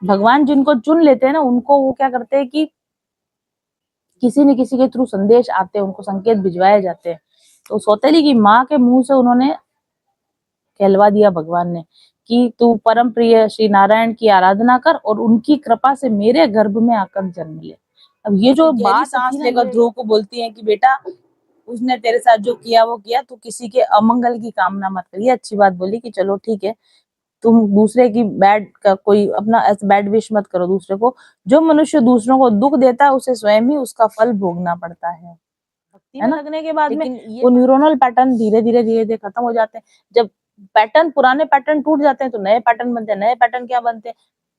भगवान जिनको चुन लेते हैं ना, उनको वो क्या करते हैं कि किसी न किसी के थ्रू संदेश आते हैं, उनको संकेत भिजवाए जाते हैं। तो सौतेली की माँ के मुँह से उन्होंने कहलवा दिया भगवान ने कि तू परम प्रिय श्री नारायण की आराधना कर और उनकी कृपा से मेरे गर्भ में आकर जन्म ले। अब ये जो बात सांस लेकर ध्रुव को बोलती है कि बेटा उसने तेरे साथ जो किया वो किया, तू किसी के अमंगल की कामना मत कर। ये अच्छी बात बोली कि चलो ठीक है, तुम दूसरे की बैड का कोई अपना ऐसा बैड विश मत करो दूसरे को। जो मनुष्य दूसरों को दुख देता है उसे स्वयं ही उसका फल भोगना पड़ता है। भक्ति में लगने के बाद में वो न्यूरोनल पैटर्न धीरे-धीरे खत्म हो जाते हैं। जब पैटर्न पुराने पैटर्न टूट जाते हैं तो नए पैटर्न बनते हैं। नए पैटर्न क्या बनते हैं?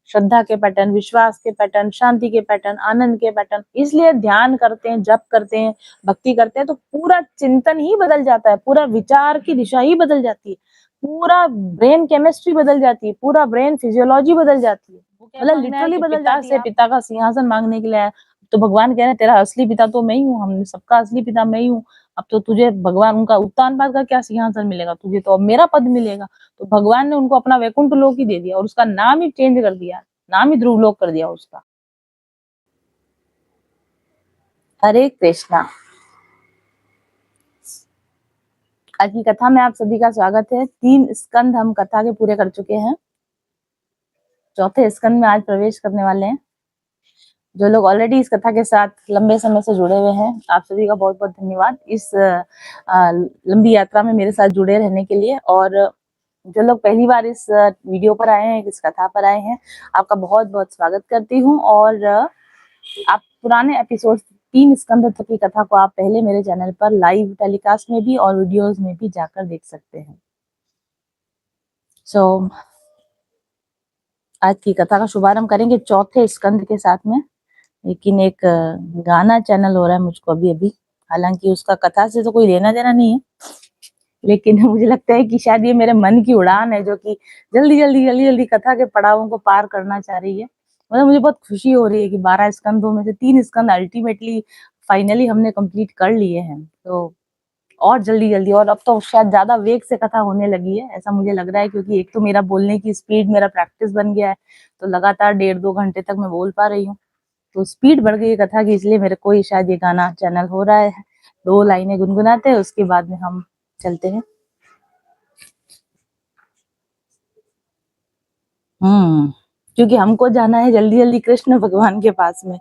श्रद्धा के पैटर्न, विश्वास के पैटर्न, शांति के पैटर्न, आनंद के पैटर्न। इसलिए ध्यान करते हैं, जप करते हैं, भक्ति करते हैं तो पूरा चिंतन ही बदल जाता है, पूरा विचार की दिशा ही बदल जाती है, पूरा ब्रेन केमिस्ट्री बदल जाती है, पूरा ब्रेन फिजियोलॉजी बदल जाती है। मतलब लिटरली बदल जाती है। पिता का सिंहासन मांगने के लिए आया, तो भगवान कह रहे हैं तेरा असली पिता तो मैं ही हूँ, हम सबका असली पिता मैं ही हूँ। अब तो तुझे भगवान उनका उत्तान का क्या सिंहासन मिलेगा, तुझे तो अब मेरा पद मिलेगा। तो भगवान ने उनको अपना वैकुंठ लोक ही दे दिया और उसका नाम ही चेंज कर दिया, नाम ही ध्रुव लोक कर दिया उसका। हरे कृष्णा। आज की कथा में आप सभी का स्वागत है। 3 स्कंद हम कथा के पूरे कर चुके हैं। चौथे स्कंद में आज प्रवेश करने वाले हैं। जो लोग ऑलरेडी इस कथा के साथ लंबे समय से जुड़े हुए हैं, आप सभी का बहुत-बहुत धन्यवाद इस लंबी यात्रा में मेरे साथ जुड़े रहने के लिए। और जो लोग पहली बार इस वीडियो पर आए हैं, इस कथा पर आए हैं, आपका बहुत-बहुत स्वागत करती हूँ। और आप पुराने एपिसोड 3 स्कंद तक की कथा को आप पहले मेरे चैनल पर लाइव टेलीकास्ट में भी और वीडियोस में भी जाकर देख सकते हैं। सो आज की कथा का शुभारंभ करेंगे चौथे स्कंद के साथ में। लेकिन एक गाना चैनल हो रहा है मुझको अभी-अभी, हालांकि उसका कथा से तो कोई लेना देना नहीं है, लेकिन मुझे लगता है कि शायद ये मेरे मन की उड़ान है जो कि जल्दी-जल्दी कथा के पड़ावों को पार करना चाह रही है। मतलब मुझे बहुत खुशी हो रही है कि 12 स्कंदों में से 3 स्कंद अल्टीमेटली फाइनली हमने कंप्लीट कर लिए हैं। तो और जल्दी-जल्दी, और अब तो शायद ज़्यादा वेग से कथा होने लगी है, ऐसा मुझे लग रहा है, क्योंकि एक तो मेरा बोलने की स्पीड मेरा प्रैक्टिस बन गया है, तो लगातार 1.5-2 घंटे तक मैं बोल पा रही हूँ। तो स्पीड बढ़ गई है कथा की, इसलिए मेरे को शायद ये गाना चैनल हो रहा है। 2 लाइनें गुनगुनाते हैं, उसके बाद में हम चलते हैं। क्योंकि हमको जाना है जल्दी-जल्दी कृष्ण भगवान के पास में।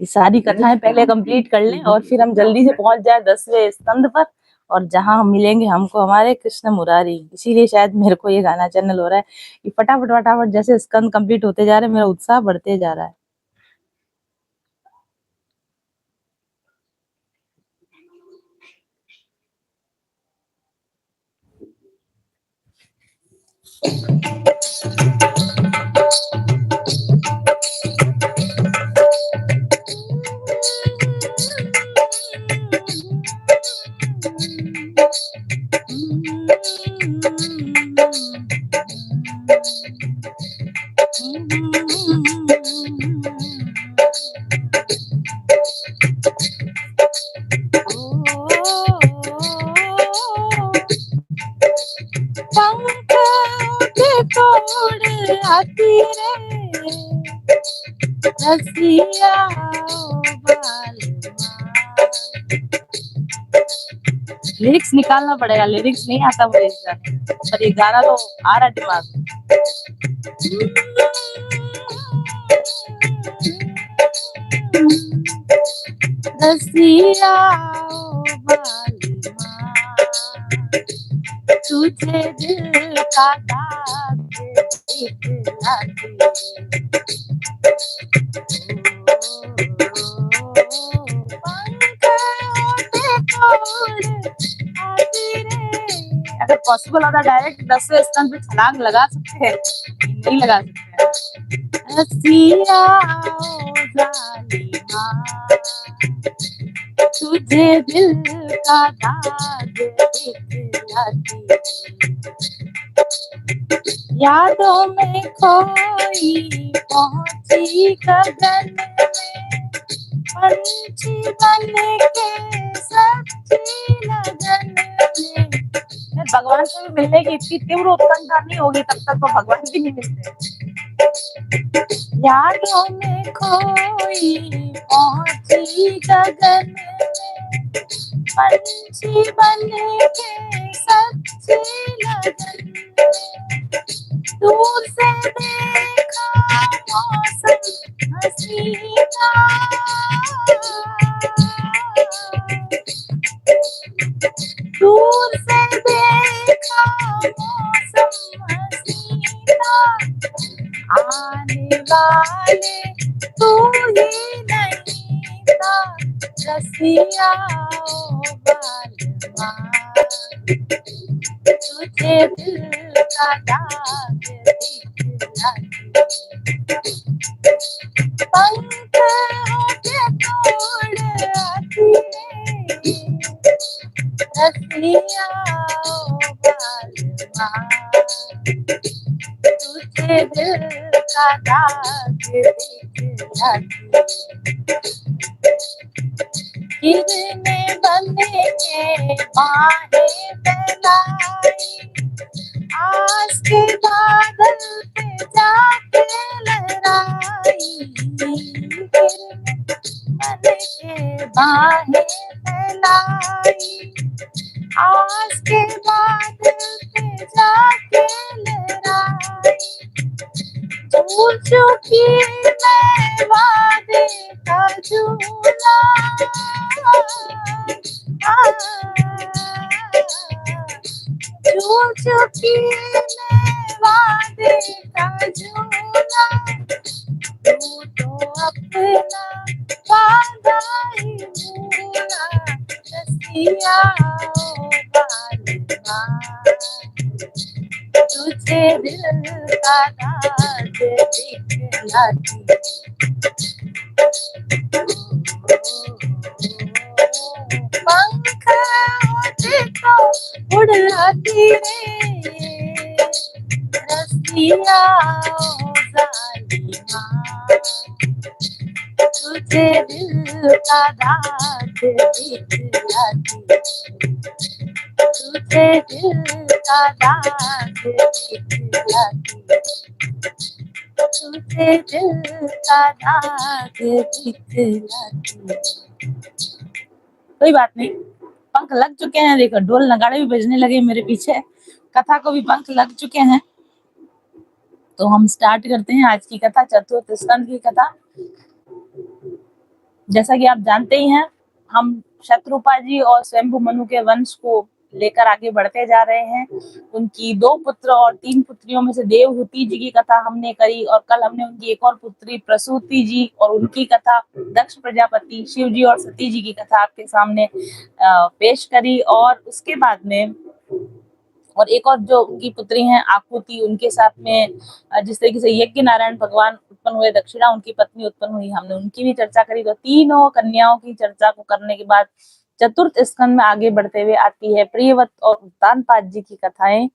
ये सारी कथाएं पहले कंप्लीट कर लें और फिर हम जल्दी से पहुंच जाए 10वें स्कंद पर, और जहां हम मिलेंगे हमको हमारे कृष्ण मुरारी। इसीलिए शायद मेरे को ये गाना चैनल हो रहा है कि फटाफट जैसे स्कंद कंप्लीट होते जा रहे हैं, मेरा उत्साह बढ़ते जा रहा है। लिरिक्स निकालना पड़ेगा, लिरिक्स नहीं आता मुझे इस गाने में, पर ये गाना तो आ रहा दिमाग में। रसिया तुझे दिल का दाग दिखलाती, अगर पॉसिबल होता डायरेक्ट 10वें स्कंद पे छलांग लगा सकते हैं, नहीं लगा सकते। रसिया तुझे दिल का दाग दिखलाती, यादों में खोई पहुंची गगन में, पंछी बन के सच्ची लगन में, फिर भगवान से भी मिलने की इतनी तीव्र उत्कंठा नहीं होगी तब तक तो भगवान भी नहीं मिलते। यादों में खोई पहुंची गगन में, पंछी बन के सच्ची लगन में, दूर से देखा मौसम हसी था, दूर से देखा मौसम हसी था, आने वाले तू ही नहीं था, रसिया ओ बालमा, तुझे दिल का दाग दिखला के, पंख होके तोड़ आती रे, रसिया ओ बालमा, तुझे दिल का दाग दिखला के, किरने बन के बाहें फैलाई, आस के बादल पे जाके लहराई, किरने बन के बाहें फैलाई, आस के बादल पे जाके लहराई, झूल चुकी मैं वादे का झूला, झूल चुकी मैं वादे का झूला, तू तो अपना वादा ही भूला, रसिया ओ बालमा, तुझे दिल का दाग दिखला के, पंख होते तो उड़ आती रे, रसिया ओ जालिमा, तुझे दिल का दाग दिखला के, तुझे दिल का दाग दिखला के, तुझे दिल का दाग दिखला के। कोई बात नहीं, पंख लग चुके हैं, देखो ढोल नगाड़े भी बजने लगे मेरे पीछे, कथा को भी पंख लग चुके हैं। तो हम स्टार्ट करते हैं आज की कथा, चतुर्थ स्कंद की कथा। जैसा कि आप जानते ही हैं, हम शत्रुपा जी और स्वयंभू मनु के वंश को लेकर आगे बढ़ते जा रहे हैं। उनकी 2 पुत्र और 3 पुत्रियों में से देवहूति जी की कथा हमने करी, और कल हमने उनकी एक और पुत्री प्रसूति जी और उनकी कथा, दक्ष प्रजापति, शिव जी और सती जी की कथा आपके सामने पेश करी। और उसके बाद में और एक और जो उनकी पुत्री हैं आकुति, उनके साथ में जिस तरीके से यज्ञ नारायण भगवान उत्पन्न हुए, दक्षिणा उनकी पत्नी उत्पन्न हुई, हमने उनकी भी चर्चा करी। तो तीनों कन्याओं की चर्चा को करने के बाद चतुर्थ स्कंद में आगे बढ़ते हुए आती है प्रियव्रत और उत्तानपाद जी की कथाएं।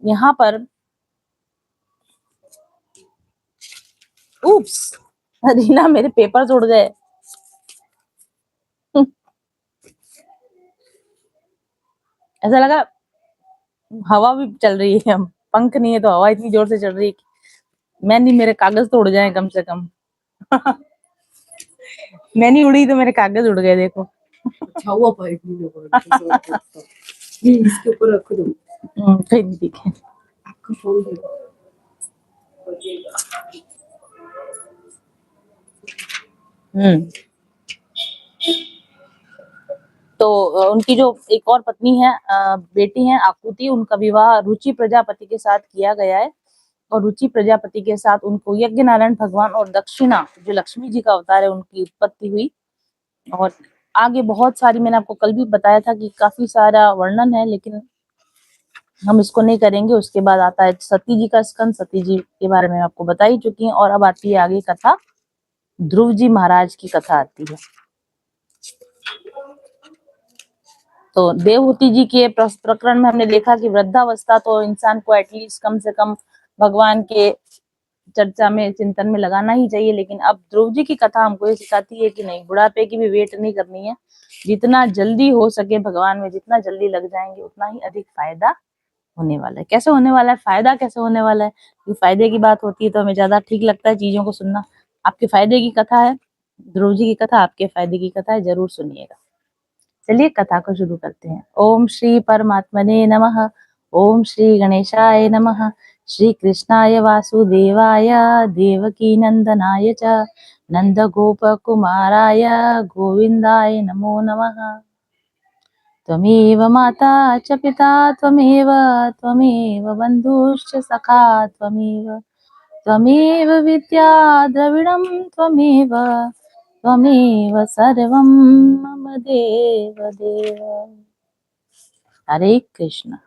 यहाँ पर उप्स, रीना मेरे पेपर्स उड़ गए। ऐसा लगा हवा भी चल रही है, हम पंख नहीं है तो हवा इतनी जोर से चल रही है कि मैं नहीं, मेरे कागज तो उड़ जाए कम से कम। मैं नहीं उड़ी तो मेरे कागज उड़ गए, देखो। अच्छा हुआ भाई, ये इसके ऊपर रख दो। ठीक है। तो उनकी जो एक और पत्नी है, बेटी है आकुति, उनका विवाह रुचि प्रजापति के साथ किया गया है। और रुचि प्रजापति के साथ उनको यज्ञ नारायण भगवान और दक्षिणा जो लक्ष्मी जी का अवतार है उनकी उत्पत्ति हुई। और आगे बहुत सारी, मैंने आपको कल भी बताया था कि काफी सारा वर्णन है, लेकिन हम इसको नहीं करेंगे। उसके बाद आता है सती जी का स्कंद, सती जी के बारे में आपको बता ही चुकी हैं। और अब आती है आगे कथा, ध्रुव जी महाराज की कथा आती है। तो देवहूति जी के प्रकरण में हमने देखा कि वृद्धावस्था तो इंसान को एटलीस्ट कम से कम भगवान के चर्चा में, चिंतन में लगाना ही चाहिए। लेकिन अब ध्रुव जी की कथा हमको ये सिखाती है कि नहीं, बुढ़ापे की भी वेट नहीं करनी है। जितना जल्दी हो सके भगवान में जितना जल्दी लग जाएंगे उतना ही अधिक फायदा होने वाला है। कैसे होने वाला है, फायदा कैसे होने वाला है? क्योंकि फायदे की बात होती है तो हमें ज्यादा ठीक लगता है चीजों को सुनना। आपके फायदे की कथा है, ध्रुव जी की कथा आपके फायदे की कथा है, जरूर सुनिएगा। चलिए कथा को शुरू करते हैं। ओम श्री परमात्मने नमः। ओम श्री गणेशाय नमः। श्री कृष्णाय वासुदेवाय देवकी नंदनाय च नंद गोप कुमाराय गोविंदाय नमो नमः। त्वमेव माता च पिता त्वमेव बन्धुश्च सखा त्वमेव विद्या द्रविणं त्वमेव सर्वं मम देव देव। हरे कृष्ण।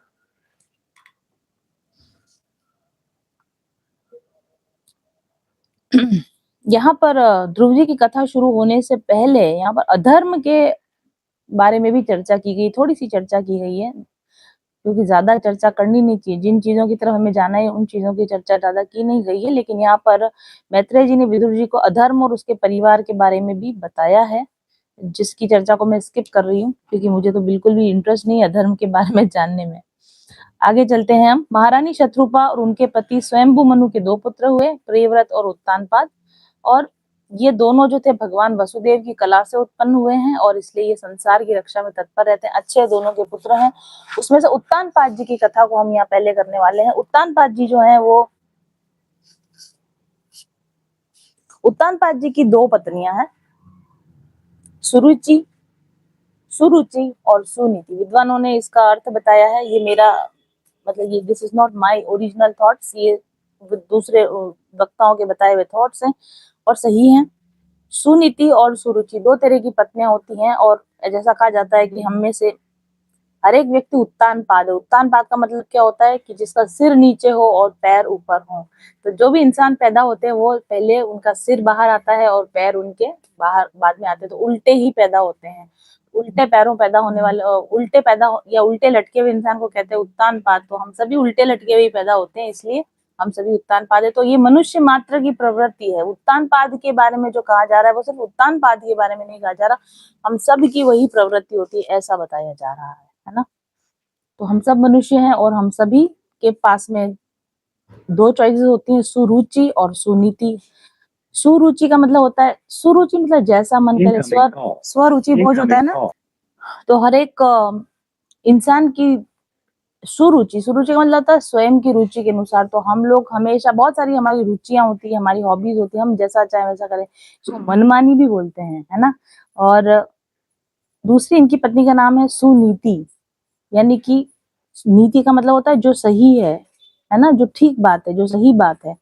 यहाँ पर ध्रुव जी की कथा शुरू होने से पहले यहाँ पर अधर्म के बारे में भी चर्चा की गई, थोड़ी सी चर्चा की गई है, क्योंकि ज्यादा चर्चा करनी नहीं चाहिए। जिन चीजों की तरफ हमें जाना है उन चीजों की चर्चा ज्यादा की नहीं गई है। लेकिन यहाँ पर मैत्रेय जी ने विदुर जी को अधर्म और उसके परिवार के बारे में भी बताया है, जिसकी चर्चा को मैं स्किप कर रही हूँ क्योंकि मुझे तो बिल्कुल भी इंटरेस्ट नहीं है अधर्म के बारे में जानने में। आगे चलते हैं हम। महारानी शत्रुपा और उनके पति स्वयंभू मनु के 2 पुत्र हुए, प्रियव्रत और उत्तानपाद। और ये दोनों जो थे भगवान वसुदेव की कला से उत्पन्न हुए हैं और इसलिए ये संसार की रक्षा में तत्पर रहते हैं। अच्छे दोनों के पुत्र हैं। उसमें से उत्तानपाद जी की कथा को हम यहाँ पहले करने वाले हैं। उत्तानपाद जी जो है वो, उत्तानपाद जी की 2 पत्नियां हैं, सुरुचि और सुनीति। विद्वानों ने इसका अर्थ बताया है, ये मेरा मतलब ये this is not my original thoughts, ये दूसरे वक्ताओं के बताए हुए थॉट्स हैं और सही हैं। सुनीति और सुरुचि 2 तरह की पत्नियां होती हैं और जैसा कहा जाता है कि हम में से हर एक व्यक्ति उत्तानपाद है। उत्तानपाद का मतलब क्या होता है कि जिसका सिर नीचे हो और पैर ऊपर हो। तो जो भी इंसान पैदा होते हैं वो पहले उनका सिर बाहर आता है और पैर उनके बाहर बाद में आते हैं, तो उल्टे ही पैदा होते हैं। उल्टे पैरों पैदा होने वाले उल्टे या उल्टे लटके हुए इंसान को कहते हैं उत्तानपाद। तो हम सभी उल्टे लटके हुए पैदा होते हैं, इसलिए हम सभी उत्तानपाद है। तो ये मनुष्य मात्र की प्रवृत्ति है। उत्तानपाद के बारे में जो कहा जा रहा है वो सिर्फ उत्तानपाद के बारे में नहीं कहा जा रहा, हम सब की वही प्रवृत्ति होती है ऐसा बताया जा रहा है ना। तो हम सब मनुष्य हैं और हम सभी के पास में 2 चॉइसेस होती हैं, सुरुचि और सुनीति। सुरुचि का मतलब होता है, सुरुचि मतलब जैसा मन करे, स्वरुचि भोज होता है ना। तो हर एक इंसान की सुरुचि का मतलब होता है स्वयं की रुचि के अनुसार। तो हम लोग हमेशा बहुत सारी हमारी रुचियां होती है, हमारी हॉबीज होती है, हम जैसा चाहे वैसा करें, इसको मनमानी भी बोलते हैं, है ना। और दूसरी इनकी पत्नी का नाम है सुनीति, यानी कि नीति का मतलब होता है जो सही है ना, जो ठीक बात है, जो सही बात है।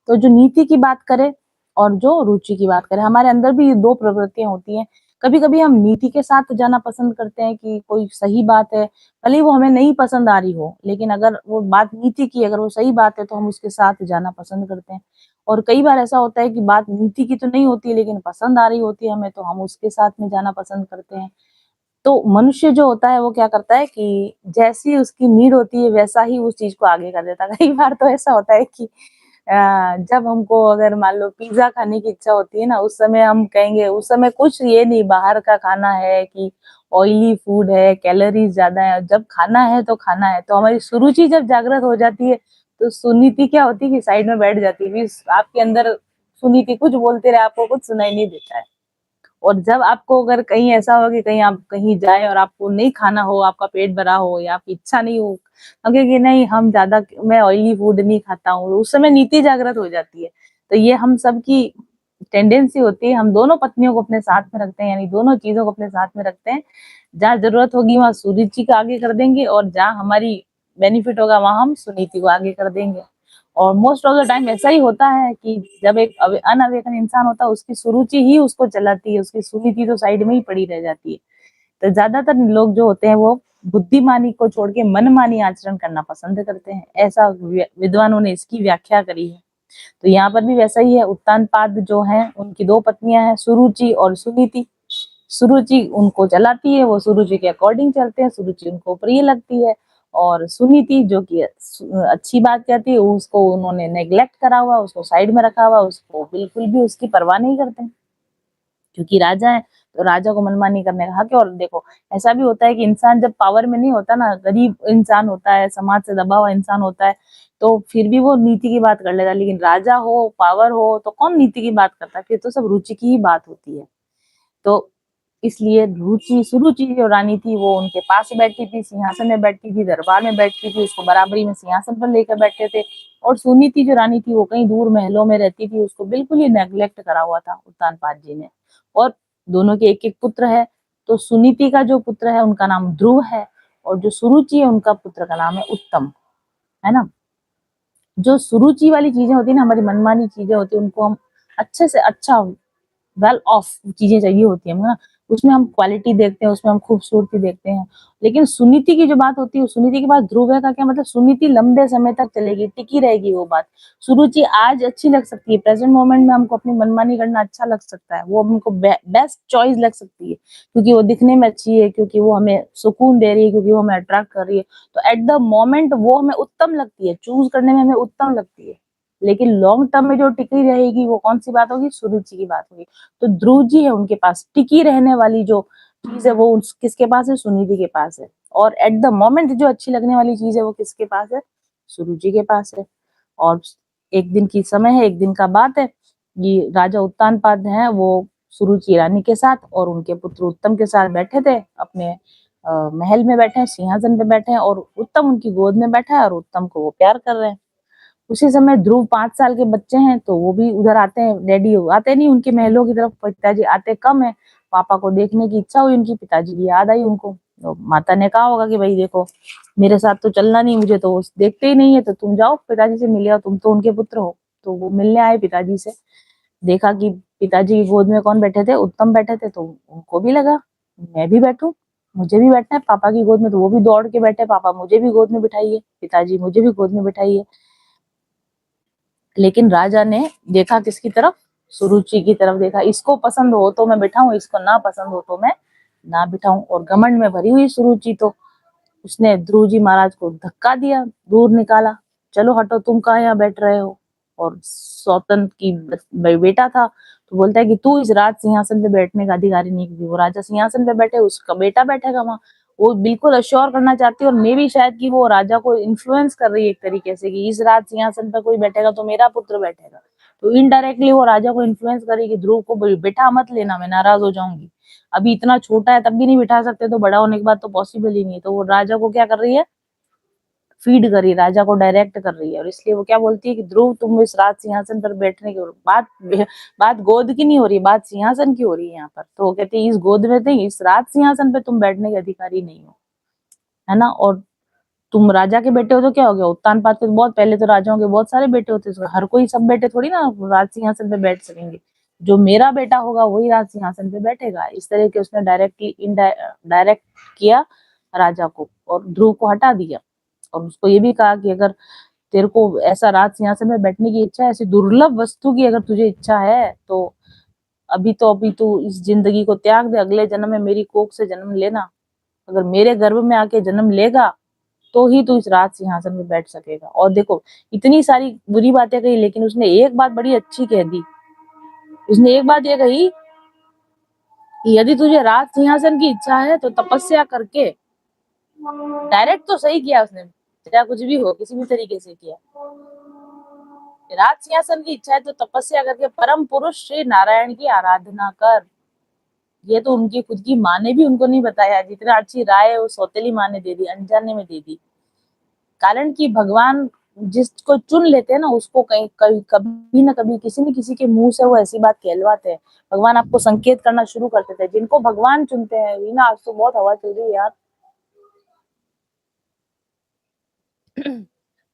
तो जो नीति की बात करे और जो रुचि की बात करे, हमारे अंदर भी 2 प्रवृत्तियां होती हैं। कभी कभी हम नीति के साथ जाना पसंद करते हैं कि कोई सही बात है, भले ही वो हमें नहीं पसंद आ रही हो, लेकिन अगर वो बात नीति की, अगर वो सही बात है तो हम उसके साथ जाना पसंद करते हैं। और कई बार ऐसा होता है कि बात नीति की तो नहीं होती है लेकिन पसंद आ रही होती है हमें, तो हम उसके साथ में जाना पसंद करते हैं। तो मनुष्य जो होता है वो क्या करता है कि जैसी उसकी नीड होती है वैसा ही उस चीज को आगे कर देता है। कई बार तो ऐसा होता है कि जब हमको अगर मान लो पिज्जा खाने की इच्छा होती है ना, उस समय हम कहेंगे, उस समय कुछ ये नहीं बाहर का खाना है कि ऑयली फूड है, कैलोरीज ज्यादा है, जब खाना है तो खाना है। तो हमारी सुरुचि जब जागृत हो जाती है तो सुनीति क्या होती है कि साइड में बैठ जाती है। आपके अंदर सुनीति कुछ बोलते रहे, आपको कुछ सुनाई नहीं देता है। और जब आपको अगर कहीं ऐसा हो कि कहीं आप कहीं जाए और आपको नहीं खाना हो, आपका पेट भरा हो या आपकी इच्छा नहीं हो, कि नहीं हम ज्यादा मैं ऑयली फूड नहीं खाता हूँ, उस समय नीति जागृत हो जाती है। तो ये हम सब की टेंडेंसी होती है, हम दोनों पत्नियों को अपने साथ में रखते हैं, यानी दोनों चीजों को अपने साथ में रखते हैं। जहाँ जरूरत होगी वहां सुरुचि को आगे कर देंगे और जहाँ हमारी बेनिफिट होगा वहां हम सुनीति को आगे कर देंगे। और मोस्ट ऑफ द टाइम ऐसा ही होता है कि जब एक अनअवेकन इंसान होता है उसकी सुरुचि ही उसको चलाती है, उसकी सुनीति तो साइड में ही पड़ी रह जाती है। तो ज्यादातर लोग जो होते हैं वो बुद्धिमानी को छोड़ के मनमानी आचरण करना पसंद करते हैं, ऐसा विद्वानों ने इसकी व्याख्या करी है। तो यहाँ पर भी वैसा ही है। उत्तानपाद जो है उनकी 2 पत्नियां हैं, सुरुचि और सुनीति। सुरुचि उनको चलाती है, वो सुरुचि के अकॉर्डिंग चलते हैं, सुरुचि उनको प्रिय लगती है और सुनीति जो कि अच्छी बात कहती है, उसको उन्होंने नेग्लेक्ट करा हुआ, उसको साइड में रखा हुआ, उसको बिल्कुल भी उसकी परवाह नहीं करते, क्योंकि राजा है तो राजा को मनमानी करने का हक है। और देखो ऐसा भी होता है कि इंसान जब पावर में नहीं होता ना, गरीब इंसान होता है, समाज से दबा हुआ इंसान होता है, तो फिर भी वो नीति की बात कर लेगा। लेकिन राजा हो, पावर हो, तो कौन नीति की बात करता है, फिर तो सब रुचि की ही बात होती है। तो इसलिए सुरुचि जो रानी थी वो उनके पास बैठती थी, सिंहासन में बैठती थी, दरबार में बैठती थी, उसको बराबरी में सिंहासन पर लेकर बैठते थे। और सुनीति जो रानी थी वो कहीं दूर महलों में रहती थी, उसको बिल्कुल ही नेग्लेक्ट करा हुआ था उत्तानपाद जी ने। और दोनों के एक-एक पुत्र है, तो सुनीति का जो पुत्र है उनका नाम ध्रुव है, और जो सुरुचि है उनका पुत्र का नाम है उत्तम, है ना। जो सुरुचि वाली चीजें होती है ना, हमारी मनमानी चीजें होती है, उनको हम अच्छे से अच्छा वेल ऑफ चीजें चाहिए होती है ना, उसमें हम क्वालिटी देखते हैं, उसमें हम खूबसूरती देखते हैं। लेकिन सुनीति की जो बात होती है, सुनीति के पास ध्रुव है का क्या मतलब, सुनीति लंबे समय तक चलेगी, टिकी रहेगी वो बात। सुरुचि आज अच्छी लग सकती है, प्रेजेंट मोमेंट में हमको अपनी मनमानी करना अच्छा लग सकता है, वो हमको बेस्ट चॉइस लग सकती है, क्योंकि वो दिखने में अच्छी है, क्योंकि वो हमें सुकून दे रही है, क्योंकि वो हमें अट्रैक्ट कर रही है, तो एट द मोमेंट वो हमें उत्तम लगती है, चूज करने में हमें उत्तम लगती है। लेकिन लॉन्ग टर्म में जो टिकी रहेगी वो कौन सी बात होगी, सुरुचि की बात होगी। तो ध्रुव जी है उनके पास, टिकी रहने वाली जो चीज है वो किसके पास है, सुनिधि के पास है। और एट द मोमेंट जो अच्छी लगने वाली चीज है वो किसके पास है, सुरुचि के पास है। और एक दिन की समय है, एक दिन का बात है, ये राजा उत्तानपाद है वो सुरुचि रानी के साथ और उनके पुत्र उत्तम के साथ बैठे थे, अपने महल में बैठे हैं, सिंहासन पे बैठे हैं, और उत्तम उनकी गोद में बैठा है और उत्तम को वो प्यार कर रहे हैं। उसी समय ध्रुव 5 साल के बच्चे हैं, तो वो भी उधर आते हैं, डैडी आते नहीं उनके महलों की तरफ, पिताजी आते कम है। पापा को देखने की इच्छा हुई उनकी, पिताजी की याद आई उनको, तो माता ने कहा होगा कि भाई देखो मेरे साथ तो चलना नहीं, मुझे तो वो देखते ही नहीं है, तो तुम जाओ पिताजी से मिले, तुम तो उनके पुत्र हो। तो वो मिलने आए पिताजी से, देखा कि पिताजी की गोद में कौन बैठे थे, उत्तम बैठे थे, तो उनको भी लगा मैं भी बैठूं, मुझे भी बैठना है पापा की गोद में। तो वो भी दौड़ के बैठे, पापा मुझे भी गोद में बिठाइए, पिताजी मुझे भी गोद में बिठाइए। लेकिन राजा ने देखा किसकी तरफ, सुरुचि की तरफ देखा, इसको पसंद हो तो मैं बिठाऊं, इसको ना पसंद हो तो मैं ना बिठाऊं। और घमंड में भरी हुई सुरुचि तो उसने ध्रुव जी महाराज को धक्का दिया, दूर निकाला, चलो हटो, तुम कहाँ यहाँ बैठ रहे हो। और सौतन की बेटा था, तो बोलता है कि तू इस राज सिंहासन पे बैठने का अधिकारी नहीं, क्योंकि वो राजा सिंहासन पे बैठे, उसका बेटा बैठेगा वहां। वो बिल्कुल अश्योर करना चाहती है, और मे भी शायद कि वो राजा को इन्फ्लुएंस कर रही है एक तरीके से, कि इस राज सिंहासन पर कोई बैठेगा तो मेरा पुत्र बैठेगा। तो इनडायरेक्टली वो राजा को इन्फ्लुएंस करेगी, ध्रुव को बेटा मत लेना, मैं नाराज हो जाऊंगी, अभी इतना छोटा है तब भी नहीं बिठा सकते, तो बड़ा होने के बाद तो पॉसिबल ही नहीं है। तो वो राजा को क्या कर रही है, फीड कर रही है, राजा को डायरेक्ट कर रही है। और इसलिए वो क्या बोलती है कि ध्रुव तुम इस राज सिंहासन पर बैठने की बात गोद की नहीं हो रही, बात सिंहासन की हो रही है यहाँ पर। तो वो कहती है इस गोद में नहीं, इस राज सिंहासन पे तुम बैठने के अधिकारी नहीं हो, है ना। और तुम राजा के बेटे हो तो क्या हो गया, उत्तानपाद के तो बहुत पहले तो राजाओं के बहुत सारे बेटे होते हैं, हर कोई सब बेटे थोड़ी ना राज सिंहासन पे बैठ सकेंगे, जो मेरा बेटा होगा वही राज सिंहासन पे बैठेगा। इस तरह के उसने डायरेक्टली डायरेक्ट किया राजा को, और ध्रुव को हटा दिया। और उसको ये भी कहा कि अगर तेरे को ऐसा राज सिंहासन में बैठने की इच्छा है, ऐसी दुर्लभ वस्तु की अगर तुझे इच्छा है, तो अभी तू इस जिंदगी को त्याग दे, अगले जन्म में मेरी कोख से जन्म लेना, अगर मेरे गर्भ में आके जन्म लेगा तो ही तू इस राज सिंहासन में बैठ सकेगा। और देखो इतनी सारी बुरी बातें कही, लेकिन उसने एक बात बड़ी अच्छी कह दी, उसने एक बात ये कही कि यदि तुझे राज सिंहासन की इच्छा है तो तपस्या करके, डायरेक्ट तो सही किया उसने, चाहे कुछ भी हो किसी भी तरीके से किया, राज सिंहासन की इच्छा है तो तपस्या करके परम पुरुष श्री नारायण की आराधना कर। ये तो उनकी खुद की माँ ने भी उनको नहीं बताया, जितना अच्छी राय वो सौतेली माँ ने दे दी, अनजाने में दे दी। कारण कि भगवान जिसको चुन लेते हैं ना, उसको कहीं कभी ना कभी किसी न किसी के मुंह से वो ऐसी बात कहलवाते हैं। भगवान आपको संकेत करना शुरू कर देते हैं, जिनको भगवान चुनते हैं। रीना आज तो बहुत हवा चल रही है यार।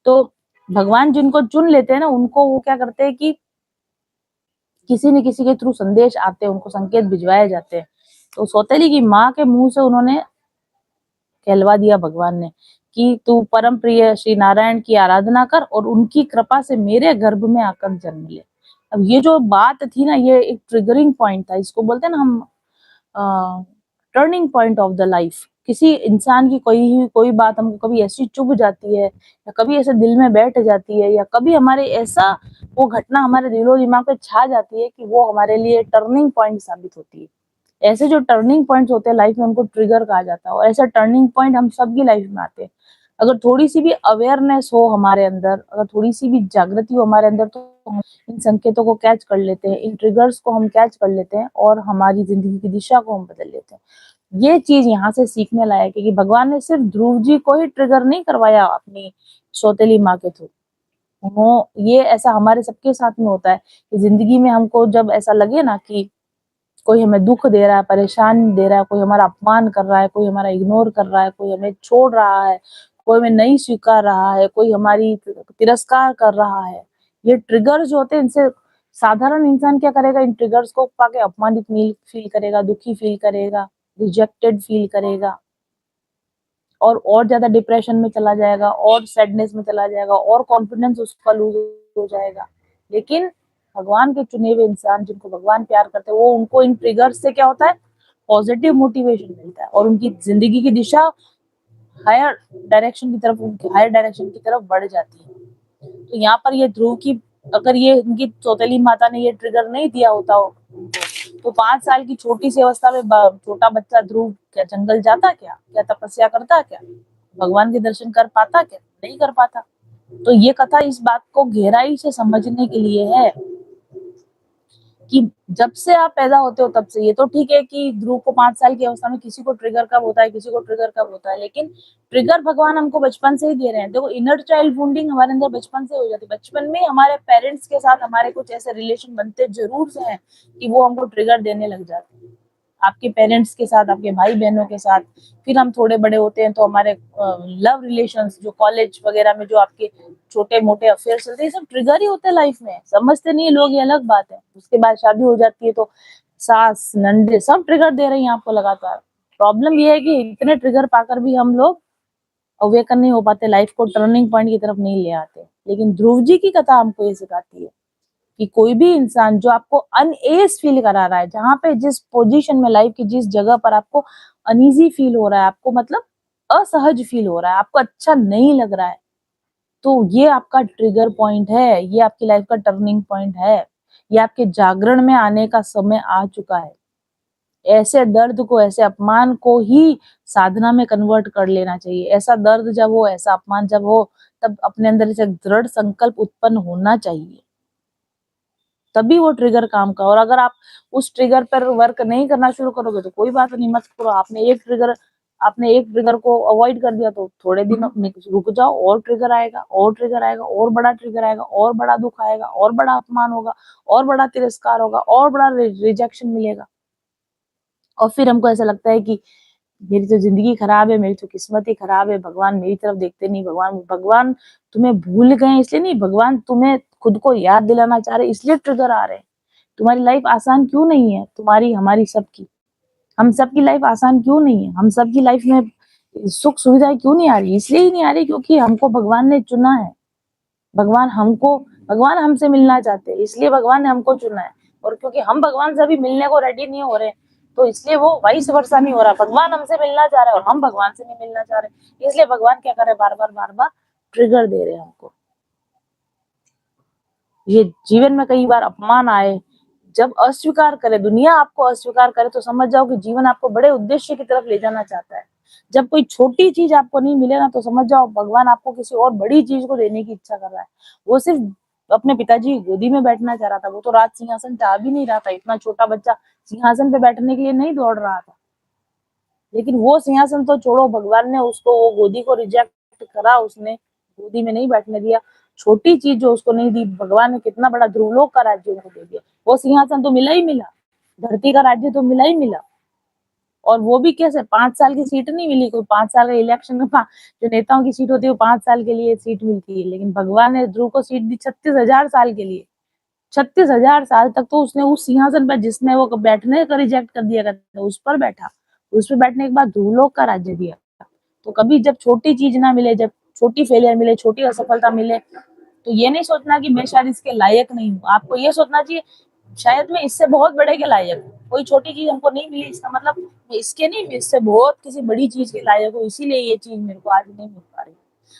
तो भगवान जिनको चुन लेते हैं ना, उनको वो क्या करते हैं कि किसी न किसी के थ्रू संदेश आते हैं, उनको संकेत भिजवाए जाते हैं। तो सौतेली की माँ के मुंह से उन्होंने कहलवा दिया भगवान ने कि तू परम प्रिय श्री नारायण की आराधना कर और उनकी कृपा से मेरे गर्भ में आकर जन्म ले। अब ये जो बात थी ना, ये एक ट्रिगरिंग पॉइंट था, इसको बोलते हैं ना हम turning point of the life. किसी इंसान की कोई बात हमको कभी ऐसी चुभ जाती है, या कभी ऐसे दिल में बैठ जाती है, या कभी हमारे ऐसा वो घटना हमारे दिलो दिमाग पे छा जाती है कि वो हमारे लिए टर्निंग पॉइंट साबित होती है। ऐसे जो टर्निंग पॉइंट्स होते हैं लाइफ में, उनको ट्रिगर कहा जाता है, और ऐसा टर्निंग पॉइंट हम सबकी लाइफ में आते हैं। अगर थोड़ी सी भी अवेयरनेस हो हमारे अंदर, अगर थोड़ी सी भी जागृति हो हमारे अंदर, तो हम इन संकेतों को कैच कर लेते हैं, इन ट्रिगर्स को हम कैच कर लेते हैं, और हमारी जिंदगी की दिशा को हम बदल लेते हैं। ये चीज यहाँ से सीखने लायक है कि भगवान ने सिर्फ ध्रुव जी को ही ट्रिगर नहीं करवाया अपनी सौतेली माँ के थ्रू। वो ये ऐसा हमारे सबके साथ में होता है कि जिंदगी में हमको जब ऐसा लगे ना कि कोई हमें दुख दे रहा है, परेशान दे रहा है, कोई हमारा अपमान कर रहा है, कोई हमारा इग्नोर कर रहा है, कोई हमें छोड़ रहा है, कोई हमें नहीं स्वीकार रहा है, कोई हमारी तिरस्कार कर रहा है, ये ट्रिगर्स जो होते हैं, इनसे साधारण इंसान क्या करेगा, इन ट्रिगर्स को पाके अपमानित फील करेगा, दुखी फील करेगा, रिजेक्टेड फील करेगा, और ज्यादा डिप्रेशन में चला जाएगा, और सैडनेस में चला जाएगा, और कॉन्फिडेंस उसका लूज हो जाएगा। लेकिन भगवान के चुने हुए इंसान, जिनको भगवान प्यार करते हैं, वो उनको इन ट्रिगर्स से क्या होता है, पॉजिटिव मोटिवेशन मिलता है, और उनकी जिंदगी की दिशा हायर डायरेक्शन की तरफ बढ़ जाती है। तो यहाँ पर ये ध्रुव की, अगर ये उनकी सौतेली माता ने ये ट्रिगर नहीं दिया होता तो 5 साल की छोटी सी अवस्था में छोटा बच्चा ध्रुव क्या जंगल जाता, क्या तपस्या करता, क्या भगवान के दर्शन कर पाता, क्या नहीं कर पाता। तो ये कथा इस बात को गहराई से समझने के लिए है कि जब से आप पैदा होते हो तब से, ये तो ठीक है कि ध्रुव को 5 साल की अवस्था में किसी को ट्रिगर कब होता है, किसी को ट्रिगर कब होता है, लेकिन ट्रिगर भगवान हमको बचपन से ही दे रहे हैं। देखो, इनर चाइल्ड वुंडिंग हमारे अंदर बचपन से हो जाती है। बचपन में हमारे पेरेंट्स के साथ हमारे कुछ ऐसे रिलेशन बनते जरूर से हैं कि वो हमको ट्रिगर देने लग जाते हैं। आपके पेरेंट्स के साथ, आपके भाई बहनों के साथ, फिर हम थोड़े बड़े होते हैं तो हमारे लव रिलेशंस, जो कॉलेज वगैरह में जो आपके छोटे मोटे अफेयर चलते हैं, सब ट्रिगर ही होते हैं लाइफ में। समझते नहीं लोग, ये अलग बात है। उसके बाद शादी हो जाती है तो सास नंदे सब ट्रिगर दे रही हैं आपको लगातार। प्रॉब्लम ये है कि इतने ट्रिगर पाकर भी हम लोग अवेकन नहीं हो पाते, लाइफ को टर्निंग पॉइंट की तरफ नहीं ले आते। लेकिन ध्रुव जी की कथा हमको ये सिखाती है कि कोई भी इंसान जो आपको अनएज फील करा रहा है, जहां पे जिस पोजीशन में, लाइफ की जिस जगह पर आपको अनईजी फील हो रहा है, आपको मतलब असहज फील हो रहा है, आपको अच्छा नहीं लग रहा है, तो ये आपका ट्रिगर पॉइंट है, ये आपकी लाइफ का टर्निंग पॉइंट है, ये आपके जागरण में आने का समय आ चुका है। ऐसे दर्द को, ऐसे अपमान को ही साधना में कन्वर्ट कर लेना चाहिए। ऐसा दर्द जब हो, ऐसा अपमान जब हो, तब अपने अंदर से दृढ़ संकल्प उत्पन्न होना चाहिए, तभी वो ट्रिगर काम का। और अगर आप उस ट्रिगर पर वर्क नहीं करना शुरू करोगे तो कोई बात नहीं, मत करो। आपने एक ट्रिगर को अवॉइड कर दिया तो थोड़े दिन रुक जाओ, और ट्रिगर आएगा, और ट्रिगर आएगा, और बड़ा ट्रिगर आएगा, और बड़ा दुख आएगा, और बड़ा अपमान होगा, और बड़ा तिरस्कार होगा, और बड़ा रिजेक्शन मिलेगा। और फिर हमको ऐसा लगता है कि मेरी तो जिंदगी खराब है, मेरी तो किस्मत ही खराब है, भगवान मेरी तरफ देखते नहीं, भगवान तुम्हें भूल गए इसलिए नहीं, भगवान तुम्हें खुद को याद दिलाना चाह रहे इसलिए ट्रिगर आ रहे हैं। तुम्हारी लाइफ आसान क्यों नहीं है, तुम्हारी, हमारी, सबकी, हम सबकी लाइफ आसान क्यों नहीं है, हम सबकी लाइफ में सुख सुविधाएं क्यों नहीं आ रही, इसलिए ही नहीं आ रही क्योंकि हमको भगवान ने चुना है। भगवान हमसे मिलना चाहते हैं, इसलिए भगवान ने हमको चुना है। और क्योंकि हम भगवान से अभी मिलने को रेडी नहीं हो रहे, तो इसलिए वो वाइस वर्सा नहीं हो रहा। भगवान हमसे मिलना चाह रहे हैं और हम भगवान से नहीं मिलना चाह रहे, इसलिए भगवान क्या करे, बार बार ट्रिगर दे रहे हैं हमको। ये जीवन में कई बार अपमान आए, जब अस्वीकार करे, दुनिया आपको अस्वीकार करे, तो समझ जाओ कि जीवन आपको बड़े उद्देश्य की तरफ ले जाना चाहता है। जब कोई छोटी चीज आपको नहीं मिले ना, तो समझ जाओ भगवान आपको किसी और बड़ी चीज को देने की इच्छा कर रहा है। वो सिर्फ अपने पिताजी की गोदी में बैठना चाह रहा था, वो तो राज सिंहासन चाह भी नहीं रहा था। इतना छोटा बच्चा सिंहासन पे बैठने के लिए नहीं दौड़ रहा था, लेकिन वो सिंहासन तो छोड़ो, भगवान ने उसको वो गोदी को रिजेक्ट करा, उसने गोदी में नहीं बैठने दिया। छोटी चीज जो उसको नहीं दी, भगवान ने कितना बड़ा ध्रुवलोक का राज्य उनको दे दिया। वो सिंहासन तो मिला ही मिला, धरती का राज्य तो मिला ही मिला। और वो भी कैसे, 5 साल की सीट नहीं मिली, कोई 5 साल का इलेक्शन में जो नेताओं की सीट होती है वो 5 साल के लिए सीट मिलती है, लेकिन भगवान ने ध्रुव को सीट दी 36,000 साल के लिए। 36,000 साल तक तो उसने उस सिंहासन पर, जिसने वो बैठने का रिजेक्ट कर दिया करता, उस पर बैठा। उस पर बैठने के बाद ध्रुवलोक का राज्य दिया। तो कभी जब छोटी चीज ना मिले, जब छोटी फेलियर मिले, छोटी असफलता मिले, तो ये नहीं सोचना कि मैं शायद इसके लायक नहीं हूँ। आपको ये सोचना चाहिए शायद मैं इससे बहुत बड़े के लायक हूँ। कोई छोटी चीज हमको नहीं मिली, इसका मतलब मैं इसके नहीं, मैं इससे बहुत किसी बड़ी चीज के लायक हूँ, इसीलिए ये चीज मेरे को आज नहीं मिल पा रही।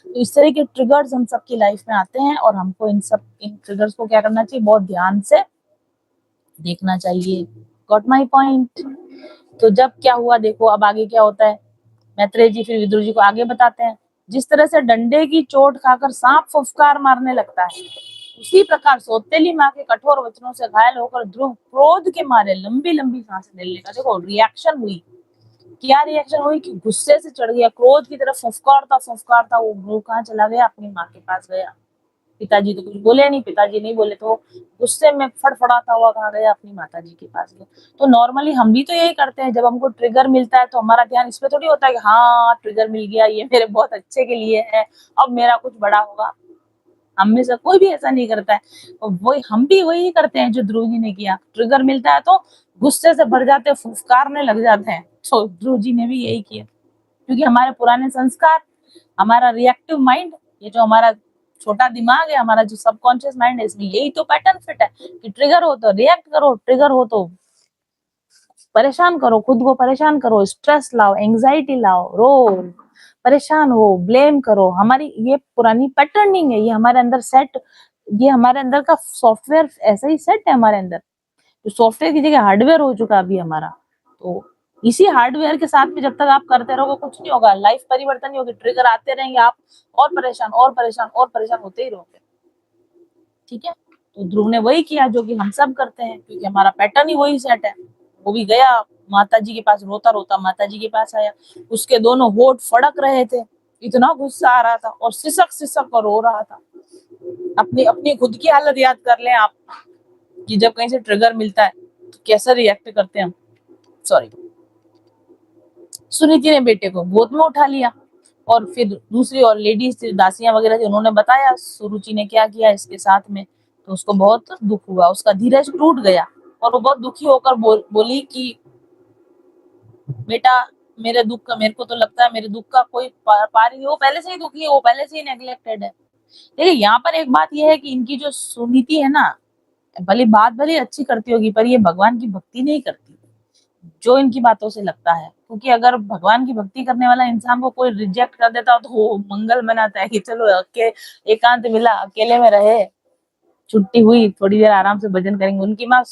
तो इस तरह के ट्रिगर्स हम सबकी लाइफ में आते हैं और हमको इन ट्रिगर्स को क्या करना चाहिए, बहुत ध्यान से देखना चाहिए। Got my point. तो जब क्या हुआ देखो, अब आगे क्या होता है, मैत्रेय जी फिर विदुर जी को आगे बताते हैं, जिस तरह से डंडे की चोट खाकर सांप फुफकार मारने लगता है, उसी प्रकार सौतेली माँ के कठोर वचनों से घायल होकर ध्रुव क्रोध के मारे लंबी लंबी सांसें ले लेगा। देखो रिएक्शन हुई, क्या रिएक्शन हुई कि गुस्से से चढ़ गया, क्रोध की तरफ फुफकारता वो ध्रुव कहाँ चला गया, अपनी माँ के पास गया। पिताजी तो कुछ बोले नहीं, पिताजी नहीं बोले तो गुस्से में फड़फड़ाता हुआ कहाँ गया, अपनी माताजी के पास गया। तो नॉर्मली हम भी तो यही करते हैं, जब हमको ट्रिगर मिलता है तो हमारा ध्यान इस पे थोड़ी होता है कि हाँ ट्रिगर मिल गया, ये मेरे बहुत अच्छे के लिए है, अब मेरा कुछ बड़ा होगा। हम में से कोई भी ऐसा नहीं करता है। और वही हम भी वही करते हैं जो ध्रुव जी ने किया, ट्रिगर मिलता है तो गुस्से से भर जाते हैं, फुफकारने लग जाते हैं। तो ध्रुव जी ने भी यही किया, क्योंकि हमारे पुराने संस्कार, हमारा रिएक्टिव माइंड, ये जो हमारा छोटा दिमाग है, हमारा जो सबकॉन्शियस माइंड है, इसमें यही तो पैटर्न फिट है कि ट्रिगर हो तो रिएक्ट करो, ट्रिगर हो तो परेशान करो, खुद को परेशान करो, स्ट्रेस लाओ, एंजाइटी लाओ, रो, परेशान हो, ब्लेम करो। हमारी ये पुरानी पैटर्निंग है, ये हमारे अंदर सेट, ये हमारे अंदर का सॉफ्टवेयर ऐसा ही सेट है हमारे अंदर, तो सॉफ्टवेयर की जगह हार्डवेयर हो चुका अभी हमारा। तो इसी हार्डवेयर के साथ में जब तक आप करते रहोगे कुछ नहीं होगा, लाइफ परिवर्तन नहीं होगी, ट्रिगर आते रहेंगे, आप और परेशान और परेशान और परेशान होते ही रहोगे। ठीक है, तो ध्रुव ने वही किया जो कि हम सब करते हैं, क्योंकि हमारा पैटर्न ही वही सेट है। वो भी गया माता जी के पास, रोता रोता माता जी के पास आया, उसके दोनों होठ फड़क रहे थे, इतना गुस्सा आ रहा था और सिसक सिसक कर रो रहा था। अपनी अपनी खुद की हालत याद कर लें आप, कि जब कहीं से ट्रिगर मिलता है तो कैसा रिएक्ट करते हैं हम। सॉरी। सुनीति ने बेटे को गोद में उठा लिया और फिर दूसरी और लेडीज दासियां वगैरह थी, उन्होंने बताया सुरुचि ने क्या किया इसके साथ में, तो उसको बहुत दुख हुआ, उसका धीरज टूट गया और वो बहुत दुखी होकर बोली कि बेटा मेरे दुख का, मेरे को तो लगता है मेरे दुख का कोई पार ही, वो पहले से ही दुखी है, वो पहले से ही नेग्लेक्टेड है। देखिए यहाँ पर एक बात यह है कि इनकी जो सुनीति है ना, भले अच्छी करती होगी पर ये भगवान की भक्ति नहीं करती, जो इनकी बातों से लगता है। क्योंकि अगर भगवान की भक्ति करने वाला इंसान को कोई रिजेक्ट कर देता हो तो वो मंगल मनाता है कि चलो एकांत मिला, अकेले में रहे, छुट्टी हुई, थोड़ी देर आराम से भजन करेंगे, उनकी माँ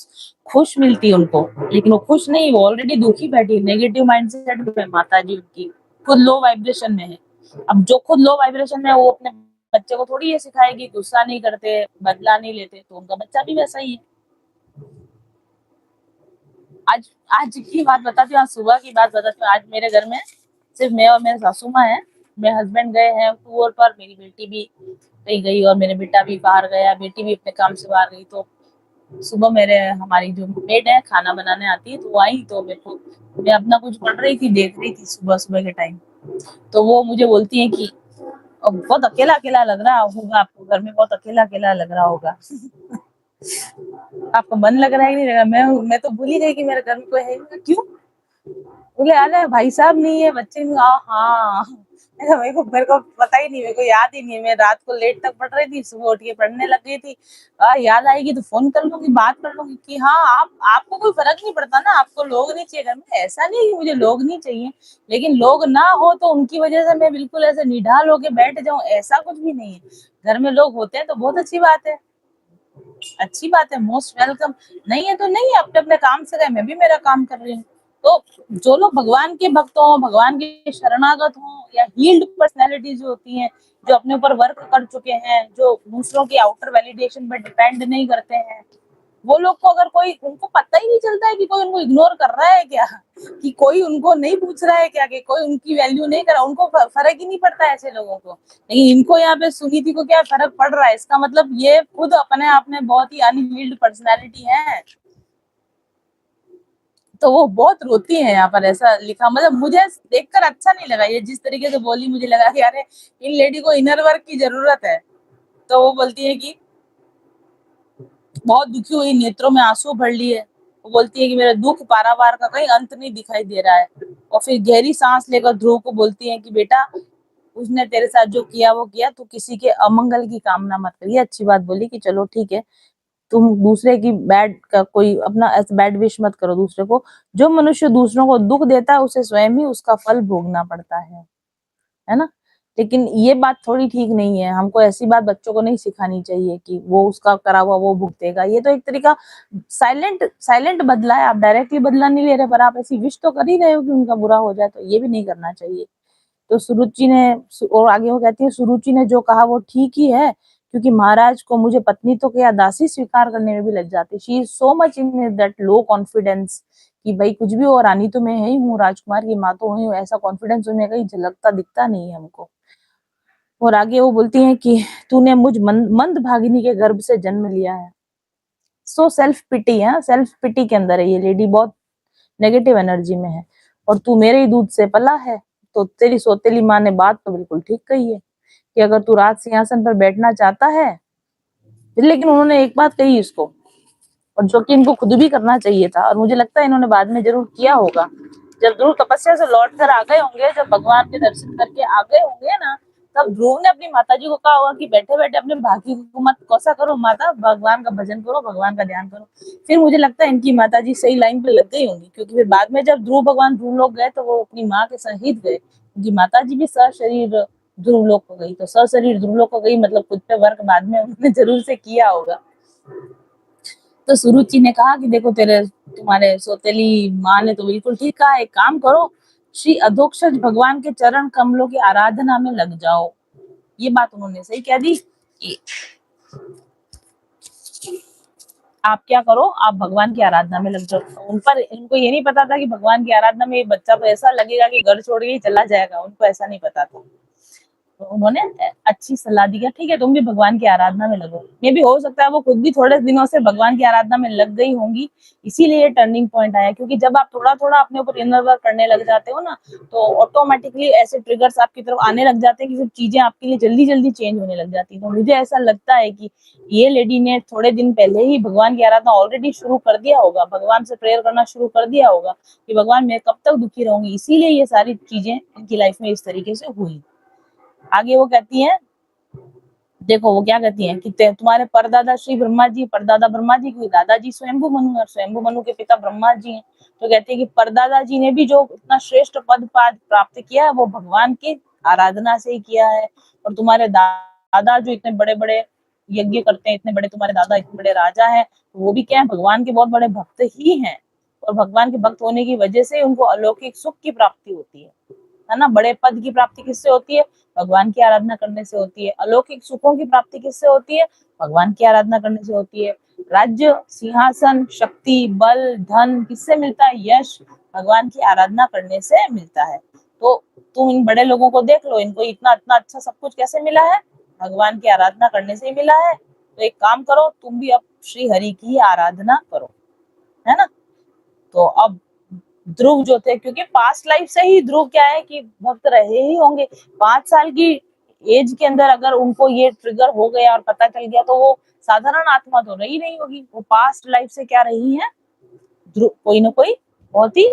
खुश मिलती है उनको। लेकिन वो खुश नहीं, वो ऑलरेडी दुखी बैठी, नेगेटिव माइंडसेट में माता जी उनकी खुद लो वाइब्रेशन में है। अब जो खुद लो वाइब्रेशन में है वो अपने बच्चे को थोड़ी ये सिखाएगी गुस्सा नहीं करते, बदला नहीं लेते, तो उनका बच्चा भी वैसा ही है। आज आज की बात बताती हूँ, आज सुबह की बात बताती हूँ। आज मेरे घर में सिर्फ मैं और मेरे सासू माँ है, मेरे हस्बैंड गए हैं टूर पर, मेरी बेटी भी कहीं गई और मेरे बेटा भी बाहर गया, बेटी भी अपने काम से बाहर गई। तो सुबह मेरे हमारी जो मेड है खाना बनाने आती है, तो वो आई, तो मेरे को, मैं अपना कुछ पढ़ रही थी, देख रही थी सुबह सुबह के टाइम, तो वो मुझे बोलती है कि बहुत अकेला अकेला लग रहा होगा आपको, घर में बहुत अकेला अकेला लग रहा होगा आपको मन लग रहा है कि नहीं लग रहा। मैं तो भूल ही गई कि मेरे घर में कोई है। क्यों? बोले अरे भाई साहब नहीं है, बच्चे नहीं। हाँ मेरे को पता ही नहीं, मेरे को याद ही नहीं, मैं रात को लेट तक पढ़ रही थी, सुबह उठ के पढ़ने लग गई थी। याद आएगी तो फोन कर लूंगी, बात कर लूंगी कि हाँ आपको कोई फर्क नहीं पड़ता ना, आपको लोग नहीं चाहिए घर में। ऐसा नहीं कि मुझे लोग नहीं चाहिए, लेकिन लोग ना हो तो उनकी वजह से मैं बिल्कुल ऐसे निढाल होके बैठ जाऊं, ऐसा कुछ भी नहीं है। घर में लोग होते हैं तो बहुत अच्छी बात है, अच्छी बात है, मोस्ट वेलकम। नहीं है तो नहीं है, अपने अपने काम से गए, मैं भी मेरा काम कर रही हूँ। तो जो लोग भगवान के भक्त हों, भगवान के शरणागत हों, या हील्ड पर्सनैलिटी जो होती हैं, जो अपने ऊपर वर्क कर चुके हैं, जो दूसरों की आउटर वैलिडेशन पर डिपेंड नहीं करते हैं, वो लोग को अगर कोई, उनको पता ही नहीं चलता है कि कोई उनको इग्नोर कर रहा है क्या, कि कोई उनको नहीं पूछ रहा है क्या, कि कोई उनकी वैल्यू नहीं कर रहा, उनको फर्क ही नहीं पड़ता है ऐसे लोगों को। लेकिन इनको यहाँ पे सुनीति को क्या फर्क पड़ रहा है, इसका मतलब ये खुद अपने आप में बहुत ही अनहील्ड पर्सनैलिटी है। तो वो बहुत रोती है यहाँ पर, ऐसा लिखा, मतलब मुझे देखकर अच्छा नहीं लगा, ये जिस तरीके से बोली मुझे लगा कि अरे इन लेडी को इनर वर्क की जरूरत है। तो वो बोलती है कि बहुत दुखी हुई, नेत्रों में आंसू भर लिए, वो बोलती है कि मेरा दुख पारावार का कहीं अंत नहीं दिखाई दे रहा है। और फिर गहरी सांस लेकर ध्रुव को बोलती है कि बेटा उसने तेरे साथ जो किया वो किया, तू किसी के अमंगल की कामना मत कर। ये अच्छी बात बोली कि चलो ठीक है, तुम दूसरे की बैड का कोई अपना ऐसे बैड विश मत करो दूसरे को। जो मनुष्य दूसरों को दुख देता है उसे स्वयं ही उसका फल भोगना पड़ता है ना। लेकिन ये बात थोड़ी ठीक नहीं है, हमको ऐसी बात बच्चों को नहीं सिखानी चाहिए कि वो उसका करा हुआ वो भुगतेगा। ये तो एक तरीका साइलेंट साइलेंट बदला है, आप डायरेक्टली बदला नहीं ले रहे, पर आप ऐसी विश तो कर ही रहे हो कि उनका बुरा हो जाए, तो ये भी नहीं करना चाहिए। तो सुरुचि ने और आगे वो कहती है, सुरुचि ने जो कहा वो ठीक ही है, क्योंकि महाराज को मुझे पत्नी तो क्या दासी स्वीकार करने में भी लग जाती। She is so much in that low confidence कि भाई कुछ भी हो, रानी तो मैं ही हूँ, राजकुमार की माँ तो हूँ, ऐसा कॉन्फिडेंस उनमें कहीं झलकता दिखता नहीं है हमको। और आगे वो बोलती हैं कि तूने मुझ मंद भागिनी के गर्भ से जन्म लिया है। सो सेल्फ पिटी है, सेल्फ पिटी के अंदर है ये लेडी, बहुत नेगेटिव एनर्जी में है। और तू मेरे ही दूध से पला है। तो तेरी सौतेली माँ ने बात तो बिल्कुल ठीक कही है कि अगर तू राज सिंहासन पर बैठना चाहता है, लेकिन उन्होंने एक बात कही इसको, और जो कि इनको खुद भी करना चाहिए था, और मुझे लगता है इन्होंने बाद में जरूर किया होगा। जब ध्रुव तपस्या से लौट कर आ गए होंगे, जब भगवान के दर्शन करके आ गए होंगे ना, तब ध्रुव ने अपनी माता जी को कहा होगा कि बैठे बैठे अपने भाग्य को मत कोसा करो माता, भगवान का भजन करो, भगवान का ध्यान करो। फिर मुझे लगता है इनकी माता जी सही लाइन पे लग गई होंगी, क्योंकि फिर बाद में जब ध्रुव भगवान ध्रुव लोक गए तो वो अपनी माँ के सहित गए। उनकी माता जी भी सशरीर ध्रुव लोक को गई, तो सशरीर ध्रुव लोक को गई मतलब खुद पे वर्क बाद में उन्होंने जरूर से किया होगा। तो सुरुचि ने कहा कि देखो तुम्हारे सौतेली माँ ने तो बिल्कुल ठीक कहा, एक काम करो, श्री अधोक्षज भगवान के चरण कमलों की आराधना में लग जाओ। ये बात उन्होंने सही कह दी कि आप क्या करो, आप भगवान की आराधना में लग जाओ। उन पर इनको ये नहीं पता था कि भगवान की आराधना में ये बच्चा तो ऐसा लगेगा कि घर छोड़ के ही चला जाएगा, उनको ऐसा नहीं पता था। तो उन्होंने अच्छी सलाह दी, ठीक है तुम भी भगवान की आराधना में लगो। ये भी हो सकता है वो खुद भी थोड़े दिनों से भगवान की आराधना में लग गई होंगी, इसीलिए ये टर्निंग पॉइंट आया। क्योंकि जब आप थोड़ा थोड़ा अपने ऊपर इनर वर्क करने लग जाते हो ना, तो ऑटोमेटिकली ऐसे ट्रिगर्स आपकी तरफ आने लग जाते हैं कि सब चीजें आपके लिए जल्दी जल्दी चेंज होने लग जाती है। तो मुझे ऐसा लगता है कि ये लेडी ने थोड़े दिन पहले ही भगवान की आराधना ऑलरेडी शुरू कर दिया होगा, भगवान से प्रेयर करना शुरू कर दिया होगा कि भगवान मैं कब तक दुखी रहूंगी, इसीलिए ये सारी चीजें इनकी लाइफ में इस तरीके से हुई। आगे वो कहती है, देखो वो क्या कहती हैं कि तुम्हारे परदादा श्री ब्रह्मा जी, परदादा ब्रह्मा जी के दादाजी स्वयंभू मनु और स्वयंभू मनु के पिता ब्रह्मा जी हैं। तो कहते हैं कि परदादा जी ने भी जो इतना श्रेष्ठ पद प्राप्त किया है वो भगवान की आराधना से ही किया है। और तुम्हारे दादा जो इतने बड़े बड़े यज्ञ करते हैं, इतने बड़े तुम्हारे दादा इतने बड़े राजा हैं, तो वो भी क्या है, भगवान के बहुत बड़े भक्त ही हैं। और भगवान के भक्त होने की वजह से उनको अलौकिक सुख की प्राप्ति होती है ना। बड़े पद की प्राप्ति किससे होती है, भगवान की आराधना करने से होती है। अलौकिक सुखों की प्राप्ति किससे होती है, भगवान की आराधना करने से होती है। राज्य, सिंहासन, शक्ति, बल, धन किससे मिलता है, यश भगवान की आराधना करने से मिलता है। तो तुम इन बड़े लोगों को देख लो, इनको इतना इतना अच्छा सब कुछ कैसे मिला है, भगवान की आराधना करने से ही मिला है। तो एक काम करो, तुम भी अब श्री हरि की आराधना करो, है ना। तो अब ध्रुव जो थे, क्योंकि पास्ट लाइफ से ही ध्रुव क्या है कि भक्त रहे ही होंगे। 5 साल की एज के अंदर अगर उनको ये ट्रिगर हो गया और पता चल गया, तो वो साधारण आत्मा तो रही नहीं होगी, वो पास्ट लाइफ से क्या रही है, ध्रुव कोई ना कोई बहुत ही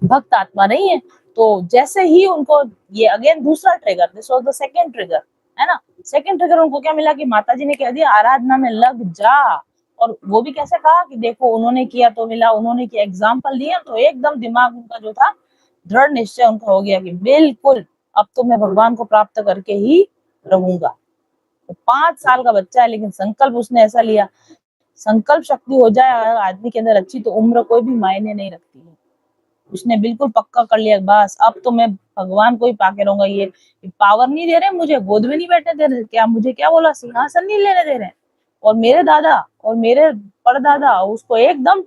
भक्त आत्मा रही है। तो जैसे ही उनको ये अगेन दूसरा trigger, this was the second trigger, है ना। सेकंड ट्रिगर उनको क्या मिला कि माताजी ने कह दिया आराधना में लग जा। और वो भी कैसे कहा कि देखो उन्होंने किया तो मिला, उन्होंने किया, एग्जाम्पल दिया, तो एकदम दिमाग उनका जो था, दृढ़ निश्चय उनका हो गया कि बिल्कुल अब तो मैं भगवान को प्राप्त करके ही रहूंगा। तो 5 साल का बच्चा है, लेकिन संकल्प उसने ऐसा लिया। संकल्प शक्ति हो जाए आदमी के अंदर अच्छी, तो उम्र कोई भी मायने नहीं रखती है। उसने बिल्कुल पक्का कर लिया, बस अब तो मैं भगवान को ही पाके रहूंगा। ये पावर नहीं दे रहे मुझे, गोद में नहीं बैठने दे रहे, क्या मुझे क्या बोला, सिंहासन नहीं लेने दे रहे। और मेरे दादा और मेरे परदादा, उसको एकदम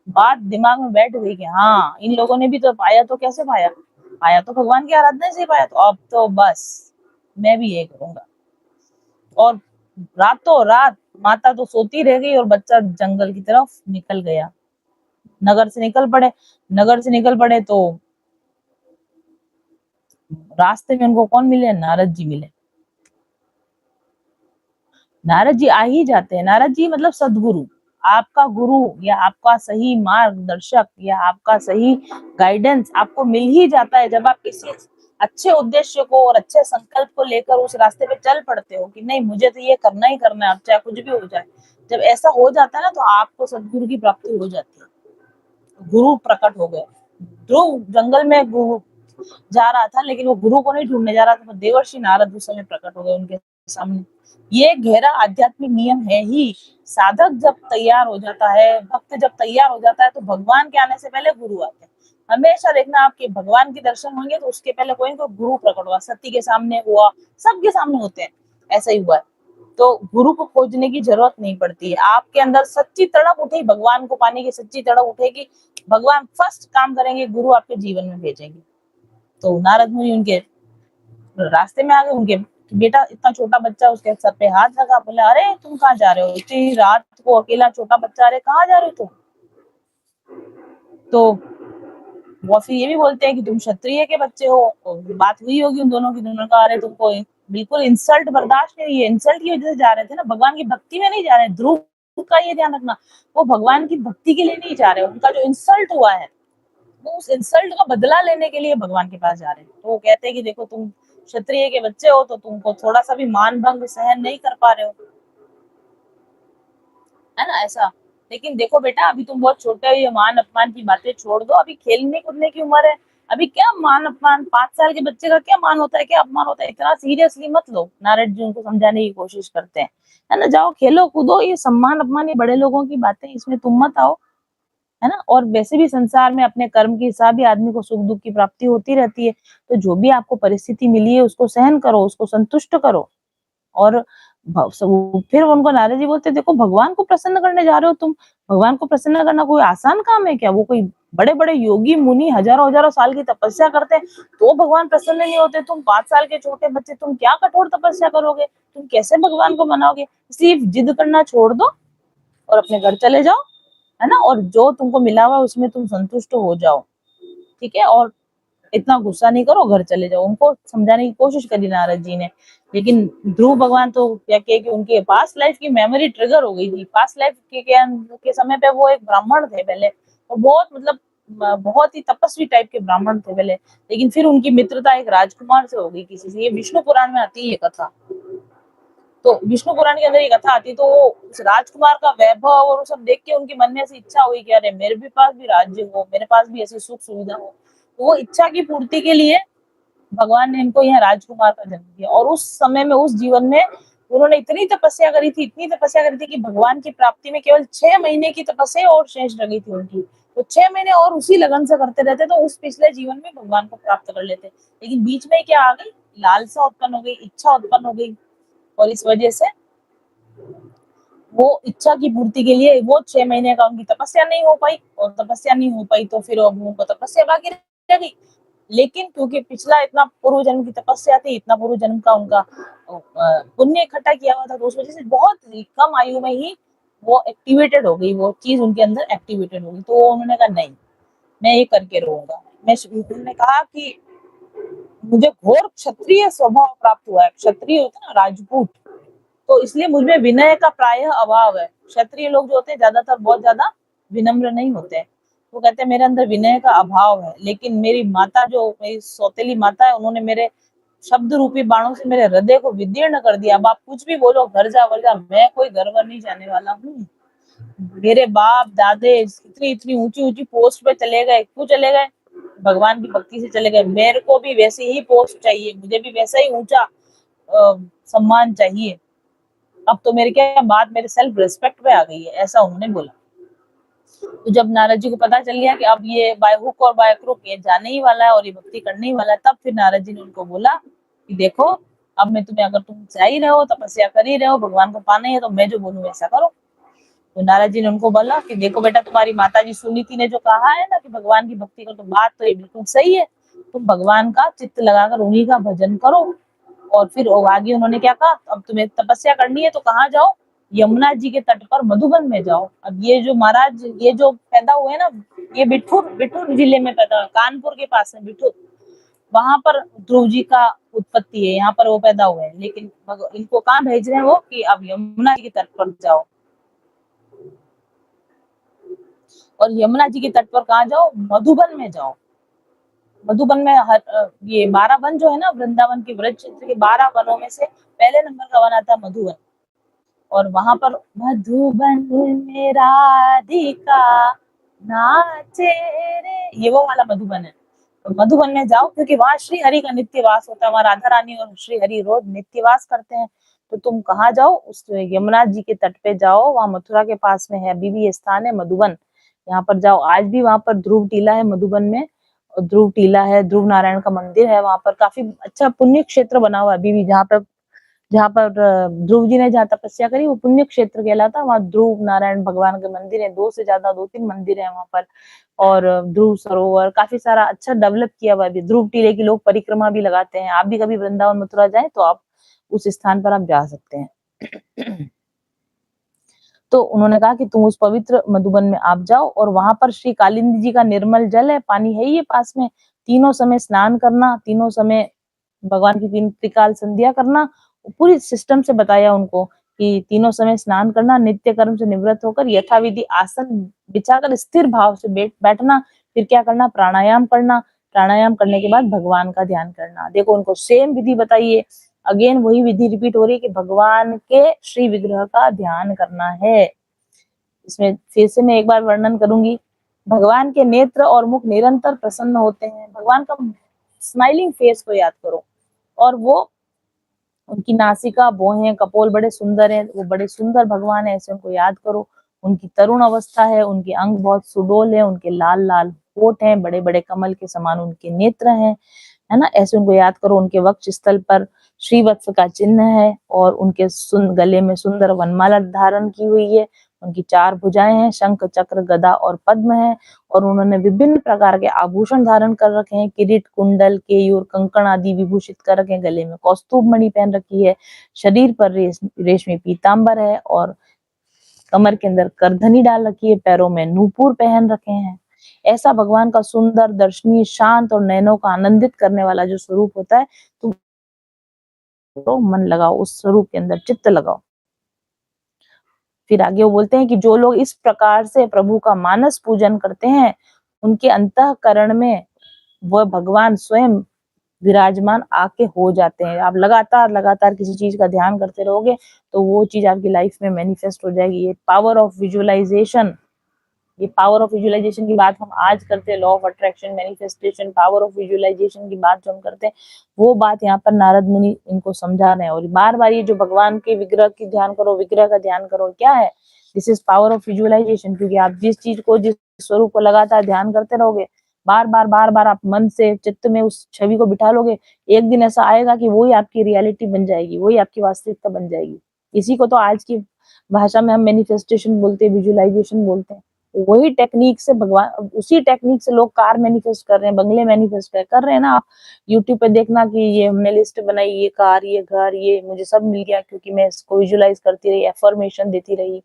बात दिमाग में बैठ गई कि हाँ इन लोगों ने भी तो पाया, तो कैसे पाया, पाया तो भगवान की आराधना से पाया, तो अब तो बस मैं भी ये करूंगा। और रातों रात माता तो सोती रह गई और बच्चा जंगल की तरफ निकल गया, नगर से निकल पड़े। नगर से निकल पड़े तो रास्ते में उनको कौन मिले, नारद जी मिले। नारद जी आ ही जाते हैं, नारद जी मतलब सदगुरु, आपका गुरु या आपका सही मार्गदर्शक या आपका सही गाइडेंस आपको मिल ही जाता है जब आप किसी अच्छे उद्देश्य को और अच्छे संकल्प को लेकर उस रास्ते पे चल पड़ते हो कि नहीं मुझे तो ये करना ही करना है, अब चाहे कुछ भी हो जाए। जब ऐसा हो जाता है ना तो आपको सदगुरु की प्राप्ति हो जाती है। गुरु प्रकट हो गए। ध्रुव जंगल में गुरु जा रहा था, लेकिन वो गुरु को नहीं ढूंढने जा रहा था, तो देवर्षि नारद उस समय प्रकट हो गए उनके सामने। ये गहरा आध्यात्मिक नियम है ही। साधक जब तैयार हो जाता है, भक्त जब तैयार हो जाता है, तो भगवान के आने से पहले गुरु आते हैं। हमेशा देखना, आपके भगवान के दर्शन होंगे तो उसके पहले कोई ना कोई गुरु प्रकट हुआ, सती के सामने हुआ, सबके सामने होते हैं, ऐसा ही हुआ है। तो गुरु को खोजने की जरूरत नहीं पड़ती है। आपके अंदर सच्ची तड़प उठेगी, भगवान को पाने की सच्ची तड़प उठेगी, भगवान फर्स्ट काम करेंगे, गुरु आपके जीवन में भेजेंगे। तो नारद मुनि उनके रास्ते में आ गए। उनके बेटा, इतना छोटा बच्चा, उसके सर पे हाथ रखा, बोले अरे तुम कहाँ जा रहे हो, इतनी रात को अकेला छोटा बच्चा, अरे कहाँ जा रहे हो तुम? तो वो फिर ये भी बोलते हैं कि तुम क्षत्रिय के बच्चे हो। और बात हुई होगी उन दोनों की, दोनों का, अरे तुमको बिल्कुल इंसल्ट बर्दाश्त नहीं, ये इंसल्ट की वजह से जा रहे थे ना, भगवान की भक्ति में नहीं जा रहे। ध्रुव का ये ध्यान रखना, वो भगवान की भक्ति के लिए नहीं जा रहे, उनका जो इंसल्ट हुआ है वो उस इंसल्ट का बदला लेने के लिए भगवान के पास जा रहे हैं। तो वो कहते हैं कि देखो, तुम क्षत्रिय के बच्चे हो तो तुमको थोड़ा सा भी मान भंग सहन नहीं कर पा रहे हो, है ना, ऐसा। लेकिन देखो बेटा, अभी तुम बहुत छोटे हो, ये मान अपमान की बातें छोड़ दो, अभी खेलने कूदने की उम्र है। अभी क्या मान अपमान, 5 साल के बच्चे का क्या मान होता है, क्या अपमान होता है, इतना सीरियसली मत लो। नारद जी उनको समझाने की कोशिश करते हैं, है ना, जाओ खेलो कूदो, ये सम्मान अपमान ये बड़े लोगों की बातें, इसमें तुम मत आओ, है ना। और वैसे भी संसार में अपने कर्म के हिसाब ही आदमी को सुख दुख की प्राप्ति होती रहती है। तो जो भी आपको परिस्थिति मिली है उसको सहन करो, उसको संतुष्ट करो। और फिर उनको नारद जी बोलते, देखो भगवान को प्रसन्न करने जा रहे हो तुम, भगवान को प्रसन्न करना कोई आसान काम है क्या? वो कोई बड़े बड़े योगी मुनि हजारों हजारों साल की तपस्या करते हैं तो भगवान प्रसन्न नहीं होते। तुम 5 साल के छोटे बच्चे, तुम क्या कठोर तपस्या करोगे, तुम कैसे भगवान को मनाओगे? इसलिए जिद करना छोड़ दो और अपने घर चले जाओ, है ना, और जो तुमको मिला हुआ उसमें तुम संतुष्ट हो जाओ, ठीक है। और इतना गुस्सा नहीं करो, घर चले जाओ। उनको समझाने की कोशिश करी नारद जी ने, लेकिन ध्रुव भगवान तो क्या कहे कि उनके पास्ट लाइफ की मेमोरी ट्रिगर हो गई थी। पास्ट लाइफ के समय पे वो एक ब्राह्मण थे पहले, और बहुत मतलब बहुत ही तपस्वी टाइप के ब्राह्मण थे पहले। लेकिन फिर उनकी मित्रता एक राजकुमार से हो गई किसी से। ये विष्णु पुराण में आती है ये कथा। तो विष्णु पुराण के अंदर ये कथा आती, तो वो उस राजकुमार का वैभव और वो सब देख के उनके मन में ऐसी इच्छा हुई कि अरे मेरे भी पास भी राज्य हो, मेरे पास भी ऐसी सुख सुविधा हो। तो वो इच्छा की पूर्ति के लिए भगवान ने इनको यहाँ राजकुमार का जन्म दिया। और उस समय में, उस जीवन में उन्होंने इतनी तपस्या करी थी, इतनी तपस्या करी थी कि भगवान की प्राप्ति में केवल 6 महीने की तपस्या और शेष रह गई थी उनकी। तो 6 महीने और उसी लगन से करते रहते तो उस पिछले जीवन में भगवान को प्राप्त कर लेते। लेकिन बीच में क्या आ गई, लालसा उत्पन्न हो गई, इच्छा उत्पन्न हो गई, और इस वजह से वो इच्छा की पूर्ति के लिए वो 6 महीने का उनकी तपस्या नहीं हो पाई। और तपस्या नहीं हो पाई तो फिर उनको तपस्या बाकी रह गई। लेकिन क्योंकि पिछला इतना पूर्व जन्म की तपस्या थी, इतना पूर्व जन्म का उनका पुण्य इकट्ठा किया हुआ था, तो उस वजह से बहुत कम आयु में ही वो एक्टिवेटेड हो गई, वो चीज उनके अंदर एक्टिवेटेड हो गई। तो उन्होंने कहा नहीं, मैं ये करके रहूंगा। उन्होंने कहा कि मुझे घोर क्षत्रिय स्वभाव प्राप्त हुआ है। क्षत्रिय होता है ना, राजपूत, तो इसलिए मुझमें विनय का प्रायः अभाव है। क्षत्रिय लोग जो होते हैं ज्यादातर बहुत ज्यादा विनम्र नहीं होते हैं। वो कहते हैं मेरे अंदर विनय का अभाव है। लेकिन मेरी माता, जो मेरी सौतेली माता है, उन्होंने मेरे शब्द रूपी बाणों से मेरे हृदय को विदीर्ण कर दिया। अब आप कुछ भी बोलो, घर जा वर जा, मैं कोई घर वर नहीं जाने वाला हूँ। मेरे बाप दादे इतनी इतनी ऊंची ऊंची पोस्ट पे चले गए, क्यों चले गए? भगवान की भक्ति से चले गए। मेरे को भी वैसी ही पोस्ट चाहिए, मुझे भी वैसा ही ऊंचा सम्मान चाहिए। अब तो मेरे क्या बात मेरे सेल्फ रिस्पेक्ट पे आ गई है, ऐसा उन्होंने बोला। तो जब नारद जी को पता चल गया कि अब ये बाय हुक और बाय क्रुक ये जाने ही वाला है और ये भक्ति करने ही वाला है, तब फिर नारद जी ने उनको बोला कि देखो, अब मैं तुम्हें, अगर तुम जा ही रहे हो, तपस्या कर ही रहे हो, भगवान को पाना ही है, तो मैं जो बोलूं वैसा करो। तो नारद जी ने उनको बोला कि देखो बेटा, तुम्हारी माता जी सुनीति ने जो कहा है ना कि भगवान की भक्ति करो, तो बात तो ये बिल्कुल सही है। तुम भगवान का चित्त लगाकर उन्हीं का भजन करो। और फिर आगे उन्होंने क्या कहा, अब तुम्हें तपस्या करनी है तो कहाँ जाओ, यमुना जी के तट पर मधुबन में जाओ। अब ये जो महाराज, ये जो पैदा हुए ना, ये बिठूर बिठूर जिले में पैदा, कानपुर के पास है बिठूर, वहां पर ध्रुव जी का उत्पत्ति है, यहाँ पर वो पैदा हुए हैं। लेकिन इनको कहाँ भेज रहे हैं वो, कि अब यमुना जी के तट पर जाओ। और यमुना जी के तट पर कहाँ जाओ, मधुबन में जाओ। मधुबन में ये 12 वन जो है ना, वृंदावन के ब्रज क्षेत्र के 12 वनों में से पहले नंबर का वन आता है मधुबन। और वहां पर मधुबन में राधिका नाचे रे, ये वो वाला मधुबन है। तो मधुबन में जाओ, क्योंकि वहां श्री हरि का नित्य वास होता है, वहां राधा रानी और श्री हरि रोज नित्य वास करते हैं। तो तुम कहाँ जाओ, उस यमुना जी के तट पे जाओ, वहां मथुरा के पास में है, अभी भी ये स्थान है मधुबन, यहाँ पर जाओ। आज भी वहां पर ध्रुव टीला है मधुबन में, और ध्रुव टीला है, ध्रुव नारायण का मंदिर है वहां पर, काफी अच्छा पुण्य क्षेत्र बना हुआ है अभी भी, जहाँ पर ध्रुव जी ने जहाँ तपस्या करी वो पुण्य क्षेत्र कहलाता। वहाँ ध्रुव नारायण भगवान के मंदिर है, दो तीन मंदिर है वहां पर। और ध्रुव सरोवर काफी सारा अच्छा डेवलप किया हुआ है। ध्रुव टीले की लोग परिक्रमा भी लगाते हैं। आप भी कभी वृंदावन मथुरा जाए तो आप उस स्थान पर आप जा सकते हैं। तो उन्होंने कहा कि तुम उस पवित्र मधुबन में आप जाओ, और वहां पर श्री कालिंदी जी का निर्मल जल है, पानी है ये पास में, तीनों समय स्नान करना, तीनों समय भगवान की तीन त्रिकाल संध्या करना, पूरी सिस्टम से बताया उनको कि तीनों समय स्नान करना, नित्य कर्म से निवृत्त होकर यथाविधि आसन बिछाकर स्थिर भाव से बैठना, फिर क्या करना, प्राणायाम करना, प्राणायाम करने के बाद भगवान का ध्यान करना। देखो उनको सेम विधि बताइए, अगेन वही विधि रिपीट हो रही है कि भगवान के श्री विग्रह का ध्यान करना है। इसमें फिर से मैं एक बार वर्णन करूंगी। भगवान के नेत्र और मुख निरंतर प्रसन्न होते हैं। भगवान का स्माइलिंग फेस को याद करो, और वो उनकी नासिका, भौहें, कपोल बड़े सुंदर हैं, वो बड़े सुंदर भगवान है, ऐसे उनको याद करो। उनकी तरुण अवस्था है, उनके अंग बहुत सुडोल है, उनके लाल लाल होठ हैं, बड़े बड़े कमल के समान उनके नेत्र हैं, है ना, ऐसे उनको याद करो। उनके वक्ष स्थल पर श्रीवत्स का चिन्ह है, और उनके गले में सुंदर वनमाला धारण की हुई है। उनकी 4 भुजाएं हैं, शंख चक्र गदा और पद्म है, और उन्होंने विभिन्न प्रकार के आभूषण धारण कर रखे हैं, किरीट, कुंडल, केयूर, कंकण आदि विभूषित कर रखे हैं, गले में कौस्तुभ मणि पहन रखी है, शरीर पर रेशमी पीताम्बर है, और कमर के अंदर करधनी डाल रखी है, पैरों में नूपुर पहन रखे हैं। ऐसा भगवान का सुंदर, दर्शनीय, शांत और नयनों का आनंदित करने वाला जो स्वरूप होता है, तो मन लगाओ उस स्वरूप के अंदर, चित्त लगाओ। फिर आगे वो बोलते हैं कि जो लोग इस प्रकार से प्रभु का मानस पूजन करते हैं, उनके अंतःकरण में वह भगवान स्वयं विराजमान आके हो जाते हैं। आप लगातार लगातार किसी चीज का ध्यान करते रहोगे तो वो चीज आपकी लाइफ में मैनिफेस्ट हो जाएगी। ये पावर ऑफ विजुअलाइजेशन, ये पावर ऑफ विजुअलाइजेशन की बात हम आज करते हैं, law of attraction, manifestation, power of visualisation की बात जो हम करते हैं, वो बात यहाँ पर नारद मुनि इनको समझा रहे हैं। और बार बार ये जो भगवान के विग्रह की ध्यान करो, विग्रह का ध्यान करो, क्या है, this is power of visualisation. क्योंकि आप जिस चीज को, जिस स्वरूप को लगातार ध्यान करते रहोगे, बार बार आप मन से, चित्त में उस छवि को बिठा लोगे, एक दिन ऐसा आएगा कि वही आपकी रियलिटी बन जाएगी, वही आपकी वास्तविकता बन जाएगी। इसी को तो आज की भाषा में हम मैनिफेस्टेशन बोलते हैं, विजुअलाइजेशन बोलते हैं। वही टेक्निक से भगवान, उसी टेक्निक से लोग कार मैनिफेस्ट कर रहे हैं, बंगले मैनिफेस्ट कर रहे हैं ना। आप यूट्यूब पे देखना कि ये हमने लिस्ट बनाई, ये कार, ये घर, ये मुझे सब मिल गया, क्योंकि मैं इसको विजुअलाइज करती रही, एफर्मेशन देती रही।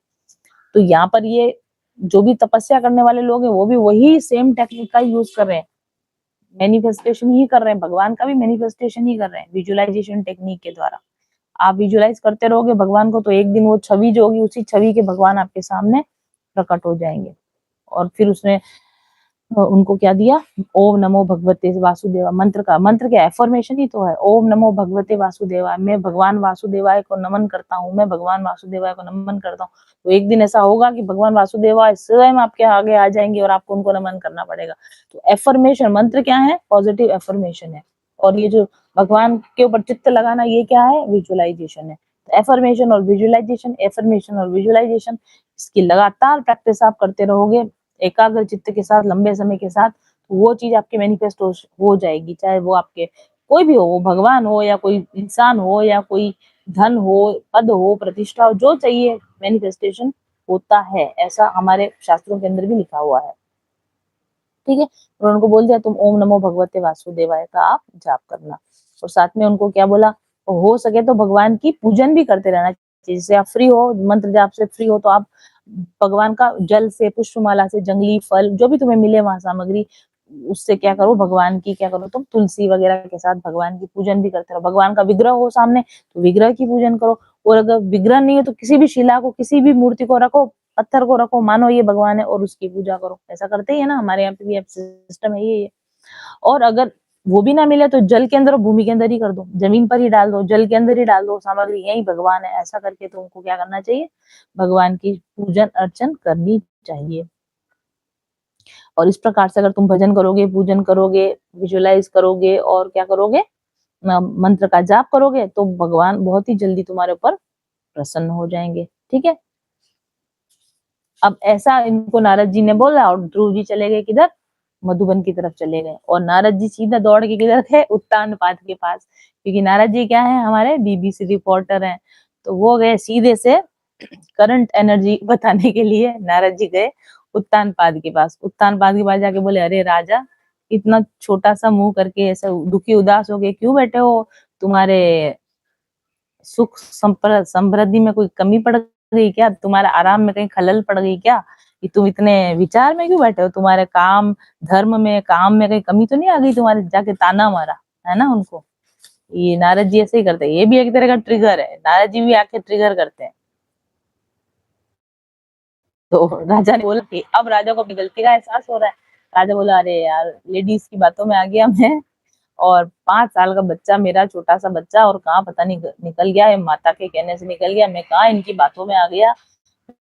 तो यहाँ पर ये जो भी तपस्या करने वाले लोग हैं, वो भी वही सेम टेक्निक का यूज कर रहे हैं, मैनिफेस्टेशन ही कर रहे हैं, भगवान का भी मैनिफेस्टेशन ही कर रहे हैं विजुअलाइजेशन टेक्निक के द्वारा। आप विजुअलाइज करते रहोगे भगवान को, तो एक दिन वो छवि जो होगी, उसी छवि के भगवान आपके सामने प्रकट हो जाएंगे। और फिर उसने उनको क्या दिया, ओम नमो भगवते वासुदेवा, मंत्र क्या, एफर्मेशन ही तो है। ओम नमो भगवते वासुदेवाय, मैं भगवान वासुदेवाय को नमन करता हूँ, मैं भगवान वासुदेवाय को नमन करता हूँ। तो एक दिन ऐसा होगा कि भगवान वासुदेवाय स्वयं आपके आगे आ जाएंगे और आपको उनको नमन करना पड़ेगा। तो एफर्मेशन, मंत्र क्या है, पॉजिटिव एफर्मेशन है। और ये जो भगवान के ऊपर चित्त लगाना, ये क्या है, विजुअलाइजेशन है। एफर्मेशन और विजुअलाइजेशन, एफर्मेशन और विजुअलाइजेशन, इसकी लगातार प्रैक्टिस आप करते रहोगे एकाग्र चित्त के साथ, लंबे समय के साथ, वो चीज आपके मैनिफेस्ट हो जाएगी। चाहे वो आपके कोई भी हो, वो भगवान हो या कोई इंसान हो या कोई धन हो, पद हो, प्रतिष्ठा हो, जो चाहिए मैनिफेस्टेशन होता है। ऐसा हमारे शास्त्रों के अंदर भी लिखा हुआ है, ठीक है। और उनको बोल दिया तुम ओम नमो भगवते वासुदेवाय का आप जाप करना। और साथ में उनको क्या बोला, हो सके तो भगवान की पूजन भी करते रहना चाहिए। जैसे आप फ्री हो, मंत्र जाप से फ्री हो, तो आप भगवान का जल से, पुष्पमाला से, जंगली फल जो भी तुम्हें मिले वहां सामग्री, उससे क्या करो, भगवान की क्या करो, तुम तुलसी वगैरह के साथ भगवान की पूजन भी करते रहो। भगवान का विग्रह हो सामने तो विग्रह की पूजन करो, और अगर विग्रह नहीं है तो किसी भी शिला को, किसी भी मूर्ति को रखो, पत्थर को रखो, मानो ये भगवान है, और उसकी पूजा करो। ऐसा करते ही है ना, हमारे यहाँ पे भी सिस्टम है ये। और अगर वो भी ना मिले तो जल के अंदर और भूमि के अंदर ही कर दो, जमीन पर ही डाल दो, जल के अंदर ही डाल दो, सामग्री यही भगवान है, ऐसा करके तुमको क्या करना चाहिए, भगवान की पूजन अर्चन करनी चाहिए। और इस प्रकार से अगर तुम भजन करोगे, पूजन करोगे, विजुअलाइज करोगे और क्या करोगे, मंत्र का जाप करोगे, तो भगवान बहुत ही जल्दी तुम्हारे ऊपर प्रसन्न हो जाएंगे। ठीक है, अब ऐसा इनको नारद जी ने बोला और ध्रुव जी चले गए किधर, मधुबन की तरफ चले गए। और नारद जी सीधा दौड़ के किधर थे, उत्तानपाद के पास, क्योंकि नारद जी क्या है, हमारे बीबीसी रिपोर्टर हैं। तो वो गए सीधे से करंट एनर्जी बताने के लिए, नारद जी गए उत्तानपाद के पास। उत्तानपाद के पास जाके बोले, अरे राजा, इतना छोटा सा मुंह करके ऐसा दुखी उदास हो गए क्यों बैठे हो, तुम्हारे सुख समृद्धि में कोई कमी पड़ गई क्या, तुम्हारे आराम में कहीं खलल पड़ गई क्या, कि तुम इतने विचार में क्यों बैठे हो, तुम्हारे काम धर्म में काम में कहीं कमी तो नहीं आ गई तुम्हारे, जाके ताना मारा है ना उनको। ये नारद जी ऐसे ही करते हैं, ये भी एक तरह का ट्रिगर है, नारद जी भी आके ट्रिगर करते हैं। तो राजा ने बोला कि अब राजा को अपनी गलती का एहसास हो रहा है। राजा बोला, अरे यार, लेडीज की बातों में आ गया मैं, और 5 साल का बच्चा, मेरा छोटा सा बच्चा, और कहाँ पता नहीं निकल गया है, माता के कहने से निकल गया, मैं कहाँ इनकी बातों में आ गया,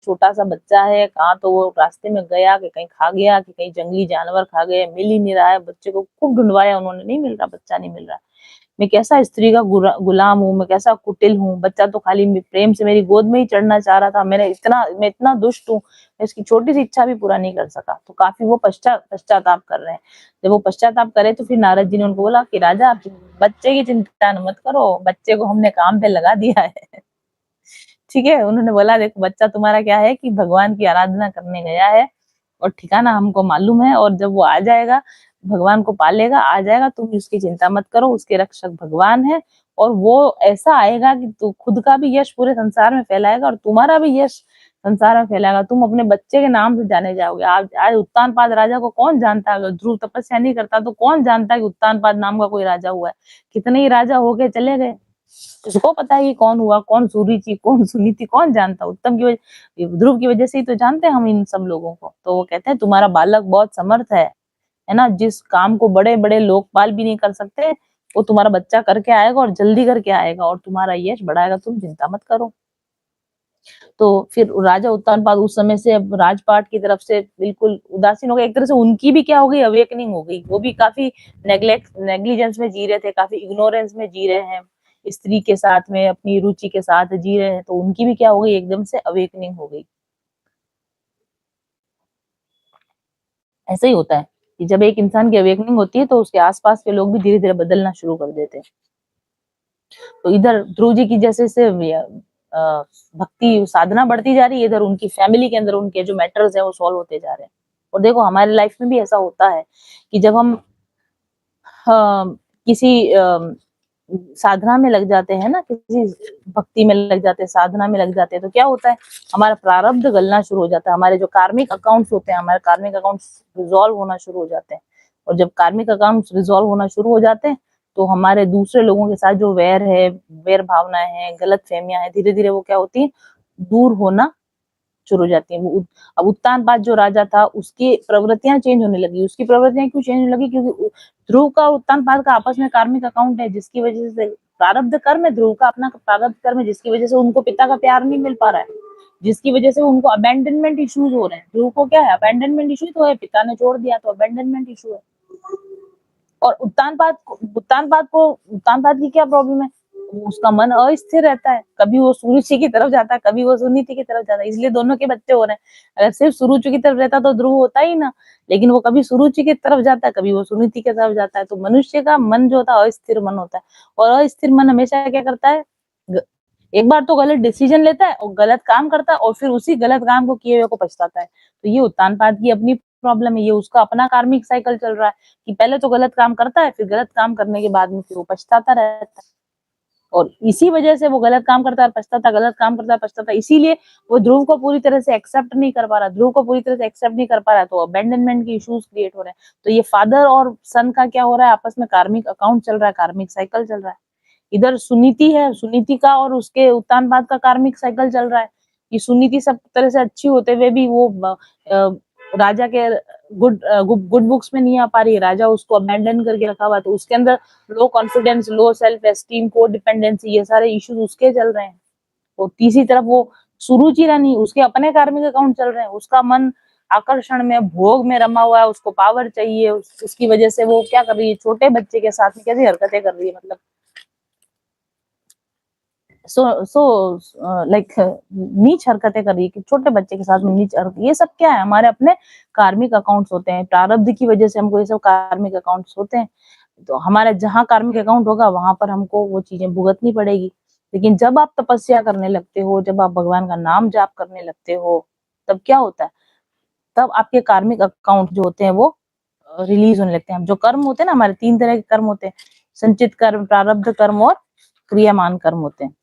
छोटा सा बच्चा है, कहाँ तो वो रास्ते में गया कि कहीं खा गया कि कहीं जंगली जानवर खा गए, मिल ही नहीं रहा है, बच्चे को खूब ढूंढवाया उन्होंने, नहीं मिल रहा, बच्चा नहीं मिल रहा। मैं कैसा स्त्री का गुलाम हूँ, मैं कैसा कुटिल हूँ, बच्चा तो खाली प्रेम से मेरी गोद में ही चढ़ना चाह रहा था, मैं इतना दुष्ट हूँ, मैं इसकी छोटी सी इच्छा भी पूरा नहीं कर सका। तो काफी वो पश्चाताप कर रहे हैं। जब वो पश्चाताप करे तो फिर नारद जी ने उनको बोला कि राजा, आप बच्चे की चिंता मत करो, बच्चे को हमने काम पे लगा दिया है। ठीक है, उन्होंने बोला, देखो बच्चा तुम्हारा क्या है कि भगवान की आराधना करने गया है और ठिकाना हमको मालूम है, और जब वो आ जाएगा, भगवान को पालेगा, आ जाएगा, तुम उसकी चिंता मत करो, उसके रक्षक भगवान है, और वो ऐसा आएगा कि तू खुद का भी यश पूरे संसार में फैलाएगा और तुम्हारा भी यश संसार में फैलाएगा, तुम अपने बच्चे के नाम से जाने जाओगे। आज उत्तानपाद राजा को कौन जानता है, अगर ध्रुव तपस्या नहीं करता तो कौन जानता है कि उत्तानपाद नाम का कोई राजा हुआ है, कितने ही राजा होके चले गए, किसको पता है कि कौन हुआ, कौन सुरुचि, कौन सुनीति, कौन जानता। उत्तम की वजह, ध्रुव की वजह से ही तो जानते हैं हम इन सब लोगों को। तो वो कहते हैं, तुम्हारा बालक बहुत समर्थ है ना, जिस काम को बड़े बड़े लोकपाल भी नहीं कर सकते, वो तुम्हारा बच्चा करके आएगा और जल्दी करके आएगा और तुम्हारा यश बढ़ाएगा, तुम चिंता मत करो। तो फिर राजा उत्तानपाद उस समय से अब राजपाट की तरफ से बिल्कुल उदासीन हो गए, एक तरह से उनकी भी क्या हो गई, अवेकनिंग हो गई, वो भी काफी नेग्लिजेंस में जी रहे थे, काफी इग्नोरेंस में जी रहे हैं, स्त्री के साथ में अपनी रुचि के साथ जी रहे हैं, तो उनकी भी क्या हो गई, एकदम से अवेकनिंग हो गई। ऐसा ही होता है कि जब एक इंसान की अवेकनिंग होती है तो उसके आसपास के लोग भी धीरे धीरे बदलना शुरू कर देते हैं। तो इधर ध्रुव जी की जैसे से भक्ति साधना बढ़ती जा रही है, इधर उनकी फैमिली के अंदर उनके जो मैटर्स है वो सॉल्व होते जा रहे हैं। और देखो हमारे लाइफ में भी ऐसा होता है कि जब हम किसी साधना में लग जाते हैं ना, किसी भक्ति में लग जाते हैं, साधना में लग जाते हैं, तो क्या होता है, हमारा प्रारब्ध गलना शुरू हो जाता है, हमारे जो कार्मिक अकाउंट्स होते हैं, हमारे कार्मिक अकाउंट्स रिजॉल्व होना शुरू हो जाते हैं। और जब कार्मिक अकाउंट्स रिजॉल्व होना शुरू हो जाते हैं, तो हमारे दूसरे लोगों के साथ जो वैर है, वैर भावनाएं हैं, गलत फहमियां हैं, धीरे धीरे वो क्या होती है, दूर होना शुरू हो जाती है। अब उत्तानपाद जो राजा था, उसकी प्रवृत्तियां चेंज होने लगी। उसकी प्रवृत्तियां क्यों चेंज होने लगी, क्योंकि ध्रुव का और उत्तानपाद का आपस में कार्मिक अकाउंट है, जिसकी वजह से प्रारब्ध कर्म है, ध्रुव का अपना प्रारब्ध कर्म है, जिसकी वजह से उनको पिता का प्यार नहीं मिल पा रहा है, जिसकी वजह से उनको अबैंडनमेंट इश्यूज हो रहे हैं। ध्रुव को क्या है, अबैंडनमेंट इशू तो है, पिता ने छोड़ दिया तो अबैंडनमेंट इशू है। और उत्तानपाद की क्या प्रॉब्लम है, उसका मन अस्थिर रहता है, कभी वो सुरुचि की तरफ जाता है, कभी वो सुनीति की तरफ जाता है, इसलिए दोनों के बच्चे हो रहे हैं। अगर सिर्फ सुरुचि की तरफ रहता तो ध्रुव होता ही ना, लेकिन वो कभी सुरुचि की तरफ जाता है, कभी वो सुनीति की तरफ जाता है। तो मनुष्य का मन जो होता है अस्थिर मन होता है, और अस्थिर मन हमेशा क्या करता है, एक बार तो गलत डिसीजन लेता है और गलत काम करता है, और फिर उसी गलत काम को किए हुए को पछताता है। तो ये उत्तानपाद की अपनी प्रॉब्लम है, ये उसका अपना कार्मिक साइकिल चल रहा है कि पहले तो गलत काम करता है, फिर गलत काम करने के बाद में फिर वो पछताता रहता है, और इसी वजह से वो गलत काम करता है पछताता, गलत काम करता है पछताता, इसीलिए वो ध्रुव को पूरी तरह से एक्सेप्ट नहीं कर पा रहा, ध्रुव को पूरी तरह से एक्सेप्ट नहीं कर पा रहा है, तो अबैंडनमेंट के इश्यूज क्रिएट हो रहे हैं। तो ये फादर और सन का क्या हो रहा है, आपस में कार्मिक अकाउंट चल रहा है, कार्मिक साइकिल चल रहा है। इधर सुनीति है, सुनीति का और उसके उत्तानपाद का कार्मिक साइकिल चल रहा है कि सुनीति सब तरह से अच्छी होते हुए भी वो राजा के गुड बुक्स में नहीं आ पा रही है, राजा उसको अबैंडन करके रखा हुआ है, तो उसके अंदर low confidence, low self esteem, को डिपेंडेंसी, ये सारे इश्यूज उसके चल रहे हैं। और तीसरी तरफ वो सुरुचि रानी, उसके अपने कार्मिक अकाउंट चल रहे हैं, उसका मन आकर्षण में, भोग में रमा हुआ है, उसको पावर चाहिए, उसकी वजह से वो क्या कर रही है, छोटे बच्चे के साथ में कैसी हरकतें कर रही है, मतलब सो लाइक नीच हरकतें कर रही है कि छोटे बच्चे के साथ में नीच हरकत, ये सब क्या है, हमारे अपने कार्मिक अकाउंट्स होते हैं, प्रारब्ध की वजह से हमको ये सब कार्मिक अकाउंट्स होते हैं। तो हमारे जहाँ कार्मिक अकाउंट होगा वहां पर हमको वो चीजें भुगतनी पड़ेगी। लेकिन जब आप तपस्या करने लगते हो, जब आप भगवान का नाम जाप करने लगते हो, तब क्या होता है, तब आपके कार्मिक अकाउंट जो होते हैं वो रिलीज होने लगते हैं। जो कर्म होते हैं ना, हमारे 3 तरह के कर्म होते हैं, संचित कर्म, प्रारब्ध कर्म और क्रियामान कर्म होते हैं।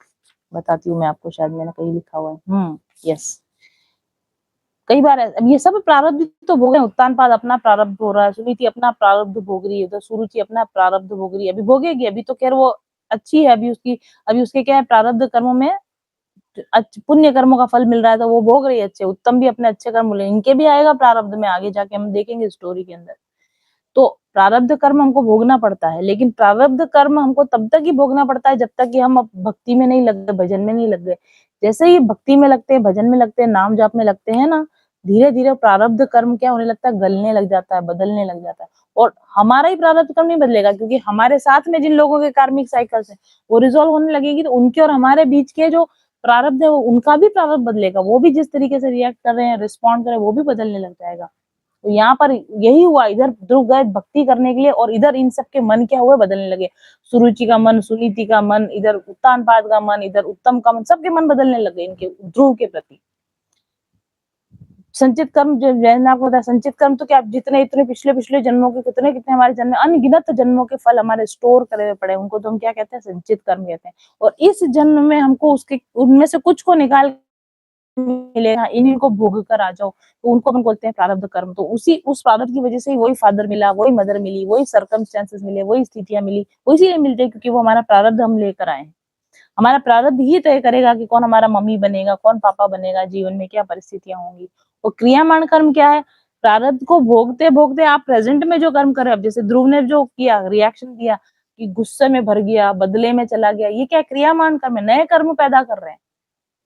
बताती हूँ मैं आपको, शायद मैंने कहीं लिखा हुआ है। यस, कई बार अब ये सब प्रारब्ध तो भोग रहे हैं, उत्तानपाद अपना प्रारब्ध हो रहा है, सुनीति अपना प्रारब्ध भोग रही है, उधर सुरुचि अपना प्रारब्ध भोग रही है, अभी भोगेगी, अभी तो खैर वो अच्छी है, अभी उसके क्या है, प्रारब्ध कर्मों में पुण्य कर्मों का फल मिल रहा है, तो वो भोग रही है अच्छे, उत्तम भी अपने अच्छे कर्म बोले, इनके भी आएगा प्रारब्ध में, आगे जाके हम देखेंगे स्टोरी के अंदर। तो प्रारब्ध कर्म हमको भोगना पड़ता है, लेकिन प्रारब्ध कर्म हमको तब तक ही भोगना पड़ता है जब तक कि हम भक्ति में नहीं लग गए, भजन में नहीं लग गए। जैसे ही भक्ति में लगते हैं, भजन में लगते हैं, नाम जाप में लगते हैं ना, धीरे धीरे प्रारब्ध कर्म क्या होने लगता है, गलने लग जाता है, बदलने लग जाता है। और हमारा ही प्रारब्ध कर्म नहीं बदलेगा, क्योंकि हमारे साथ में जिन लोगों के कार्मिक साइकिल्स है वो रिजॉल्व होने लगेगी, तो उनके और हमारे बीच के जो प्रारब्ध है वो, उनका भी प्रारब्ध बदलेगा, वो भी जिस तरीके से रिएक्ट कर रहे हैं, रिस्पॉन्ड कर रहे हैं, वो भी बदलने लग जाएगा। तो यहाँ पर यही हुआ, इधर ध्रुव गए भक्ति करने के लिए, और इधर इन सबके मन क्या हुए, बदलने लगे। सुरुचि का मन, सुनीति का मन, इधर उत्तानपाद का मन, इधर उत्तम का मन, सबके मन बदलने लगे इनके ध्रुव के प्रति। संचित कर्म, जो मैंने आपको बताया, संचित कर्म तो क्या, जितने इतने पिछले पिछले जन्मों के, कितने कितने हमारे जन्म, अनगिनत जन्मों के फल हमारे स्टोर करे हुए पड़े, उनको तो हम क्या कहते हैं, संचित कर्म कहते हैं। और इस जन्म में हमको उसके उनमें से कुछ को निकाल मिलेगा, इन्हीं को भोग कर आ जाओ, तो उनको हम बोलते हैं प्रारब्ध कर्म। तो उस प्रारब्ध की वजह से ही वही फादर मिला, वही मदर मिली, वही सर्कमस्टेंसेस मिले, वही स्थितियां मिली, वो इसीलिए मिलते हैं क्योंकि वो हमारा प्रारब्ध हम लेकर आए हैं। हमारा प्रारब्ध ही तय करेगा कि कौन हमारा मम्मी बनेगा, कौन पापा बनेगा, जीवन में क्या परिस्थितियां होंगी। और क्रियामान कर्म क्या है, प्रारब्ध को भोगते भोगते आप प्रेजेंट में जो कर्म कर रहे हो, जैसे ध्रुव ने जो किया, रिएक्शन दिया कि गुस्से में भर गया, बदले में चला गया, ये क्या क्रियामान कर्म है, नए कर्म पैदा कर रहे हैं,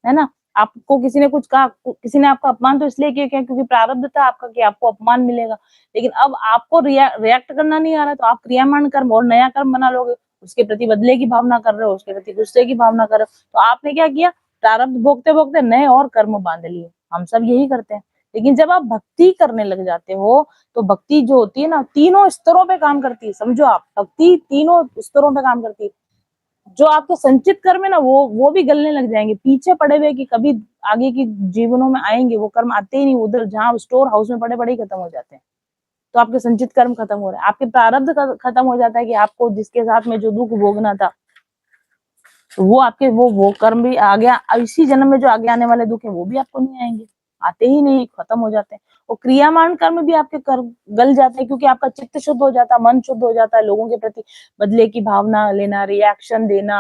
है ना। आपको किसी ने कुछ कहा, किसी ने आपका अपमान तो इसलिए किया क्योंकि प्रारब्ध था आपका कि आपको अपमान मिलेगा, लेकिन अब आपको रिएक्ट करना नहीं आ रहा, तो आप क्रियामान कर्म और नया कर्म बना लोगे, उसके प्रति बदले की भावना कर रहे हो, उसके प्रति गुस्से की भावना कर रहे हो, तो आपने क्या किया, प्रारब्ध भोगते भोगते नए और कर्म बांध लिए। हम सब यही करते हैं। लेकिन जब आप भक्ति करने लग जाते हो, तो भक्ति जो होती है ना, तीनों स्तरों पे काम करती है, समझो आप, भक्ति तीनों स्तरों पे काम करती है। जो आपके संचित कर्म है ना, वो भी गलने लग जाएंगे, पीछे पड़े हुए कि कभी आगे की जीवनों में आएंगे, वो कर्म आते ही नहीं, उधर जहां स्टोर हाउस में पड़े पड़े ही खत्म हो जाते हैं। तो आपके संचित कर्म खत्म हो रहे हैं, आपके प्रारब्ध खत्म हो जाता है कि आपको जिसके साथ में जो दुख भोगना था, तो वो आपके वो कर्म भी आगे, इसी जन्म में जो आगे आने वाले दुख है वो भी आपको नहीं आएंगे, आते ही नहीं, खत्म हो जाते हैं। और क्रियामान कर्म भी आपके गल जाते हैं, क्योंकि आपका चित्त शुद्ध हो जाता है, मन शुद्ध हो जाता है, लोगों के प्रति बदले की भावना लेना, रिएक्शन देना,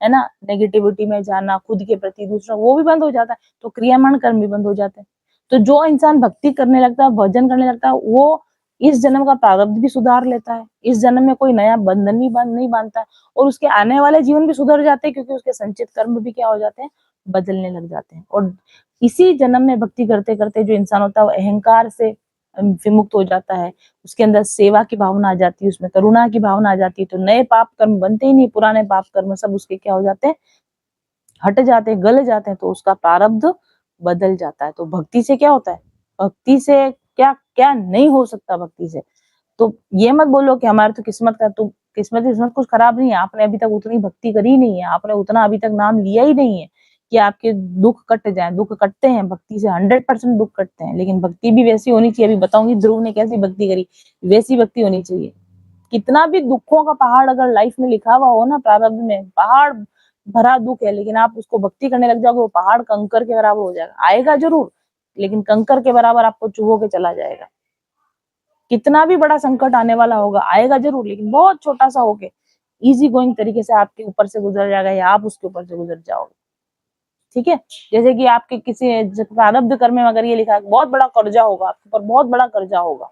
है ना, नेगेटिविटी में जाना, खुद के प्रति दूसरा, वो भी बंद हो जाता है, तो क्रियामान कर्म भी बंद हो जाते हैं। तो जो इंसान भक्ति करने लगता है, भजन करने लगता है, वो इस जन्म का प्रारब्ध भी सुधार लेता है, इस जन्म में कोई नया बंधन भी नहीं बांधता है, और उसके आने वाले जीवन भी सुधर जाते हैं, क्योंकि उसके संचित कर्म भी क्या हो जाते हैं, बदलने लग जाते हैं। और इसी जन्म में भक्ति करते करते जो इंसान होता है वो अहंकार से विमुक्त हो जाता है, उसके अंदर सेवा की भावना आ जाती है, उसमें करुणा की भावना आ जाती है, तो नए पाप कर्म बनते ही नहीं, पुराने पाप कर्म सब उसके क्या हो जाते हैं, हट जाते हैं, गल जाते हैं, तो उसका प्रारब्ध बदल जाता है। तो भक्ति से क्या होता है, भक्ति से क्या क्या नहीं हो सकता भक्ति से। तो ये मत बोलो कि हमारे तो किस्मत का, तो किस्मत कुछ खराब नहीं है, आपने अभी तक उतनी भक्ति करी नहीं है, आपने उतना अभी तक नाम लिया ही नहीं है कि आपके दुख कट जाए। दुख कटते हैं भक्ति से, 100% दुख कटते हैं, लेकिन भक्ति भी वैसी होनी चाहिए। अभी बताऊंगी ध्रुव ने कैसी भक्ति करी, वैसी भक्ति होनी चाहिए। कितना भी दुखों का पहाड़ अगर लाइफ में लिखा हुआ हो ना, प्रारब्ध में पहाड़ भरा दुख है, लेकिन आप उसको भक्ति करने लग जाओगे, वो पहाड़ कंकर के बराबर हो जाएगा, आएगा जरूर, लेकिन कंकर के बराबर आपको चुभो के चला जाएगा। कितना भी बड़ा संकट आने वाला होगा, आएगा जरूर, लेकिन बहुत छोटा सा होके इजी गोइंग तरीके से आपके ऊपर से गुजर जाएगा, या आप उसके ऊपर से गुजर जाओगे। ठीक है, जैसे कि आपके किसी प्रारब्ध कर्म में अगर ये लिखा है बहुत बड़ा कर्जा होगा, आपके ऊपर बहुत बड़ा कर्जा होगा,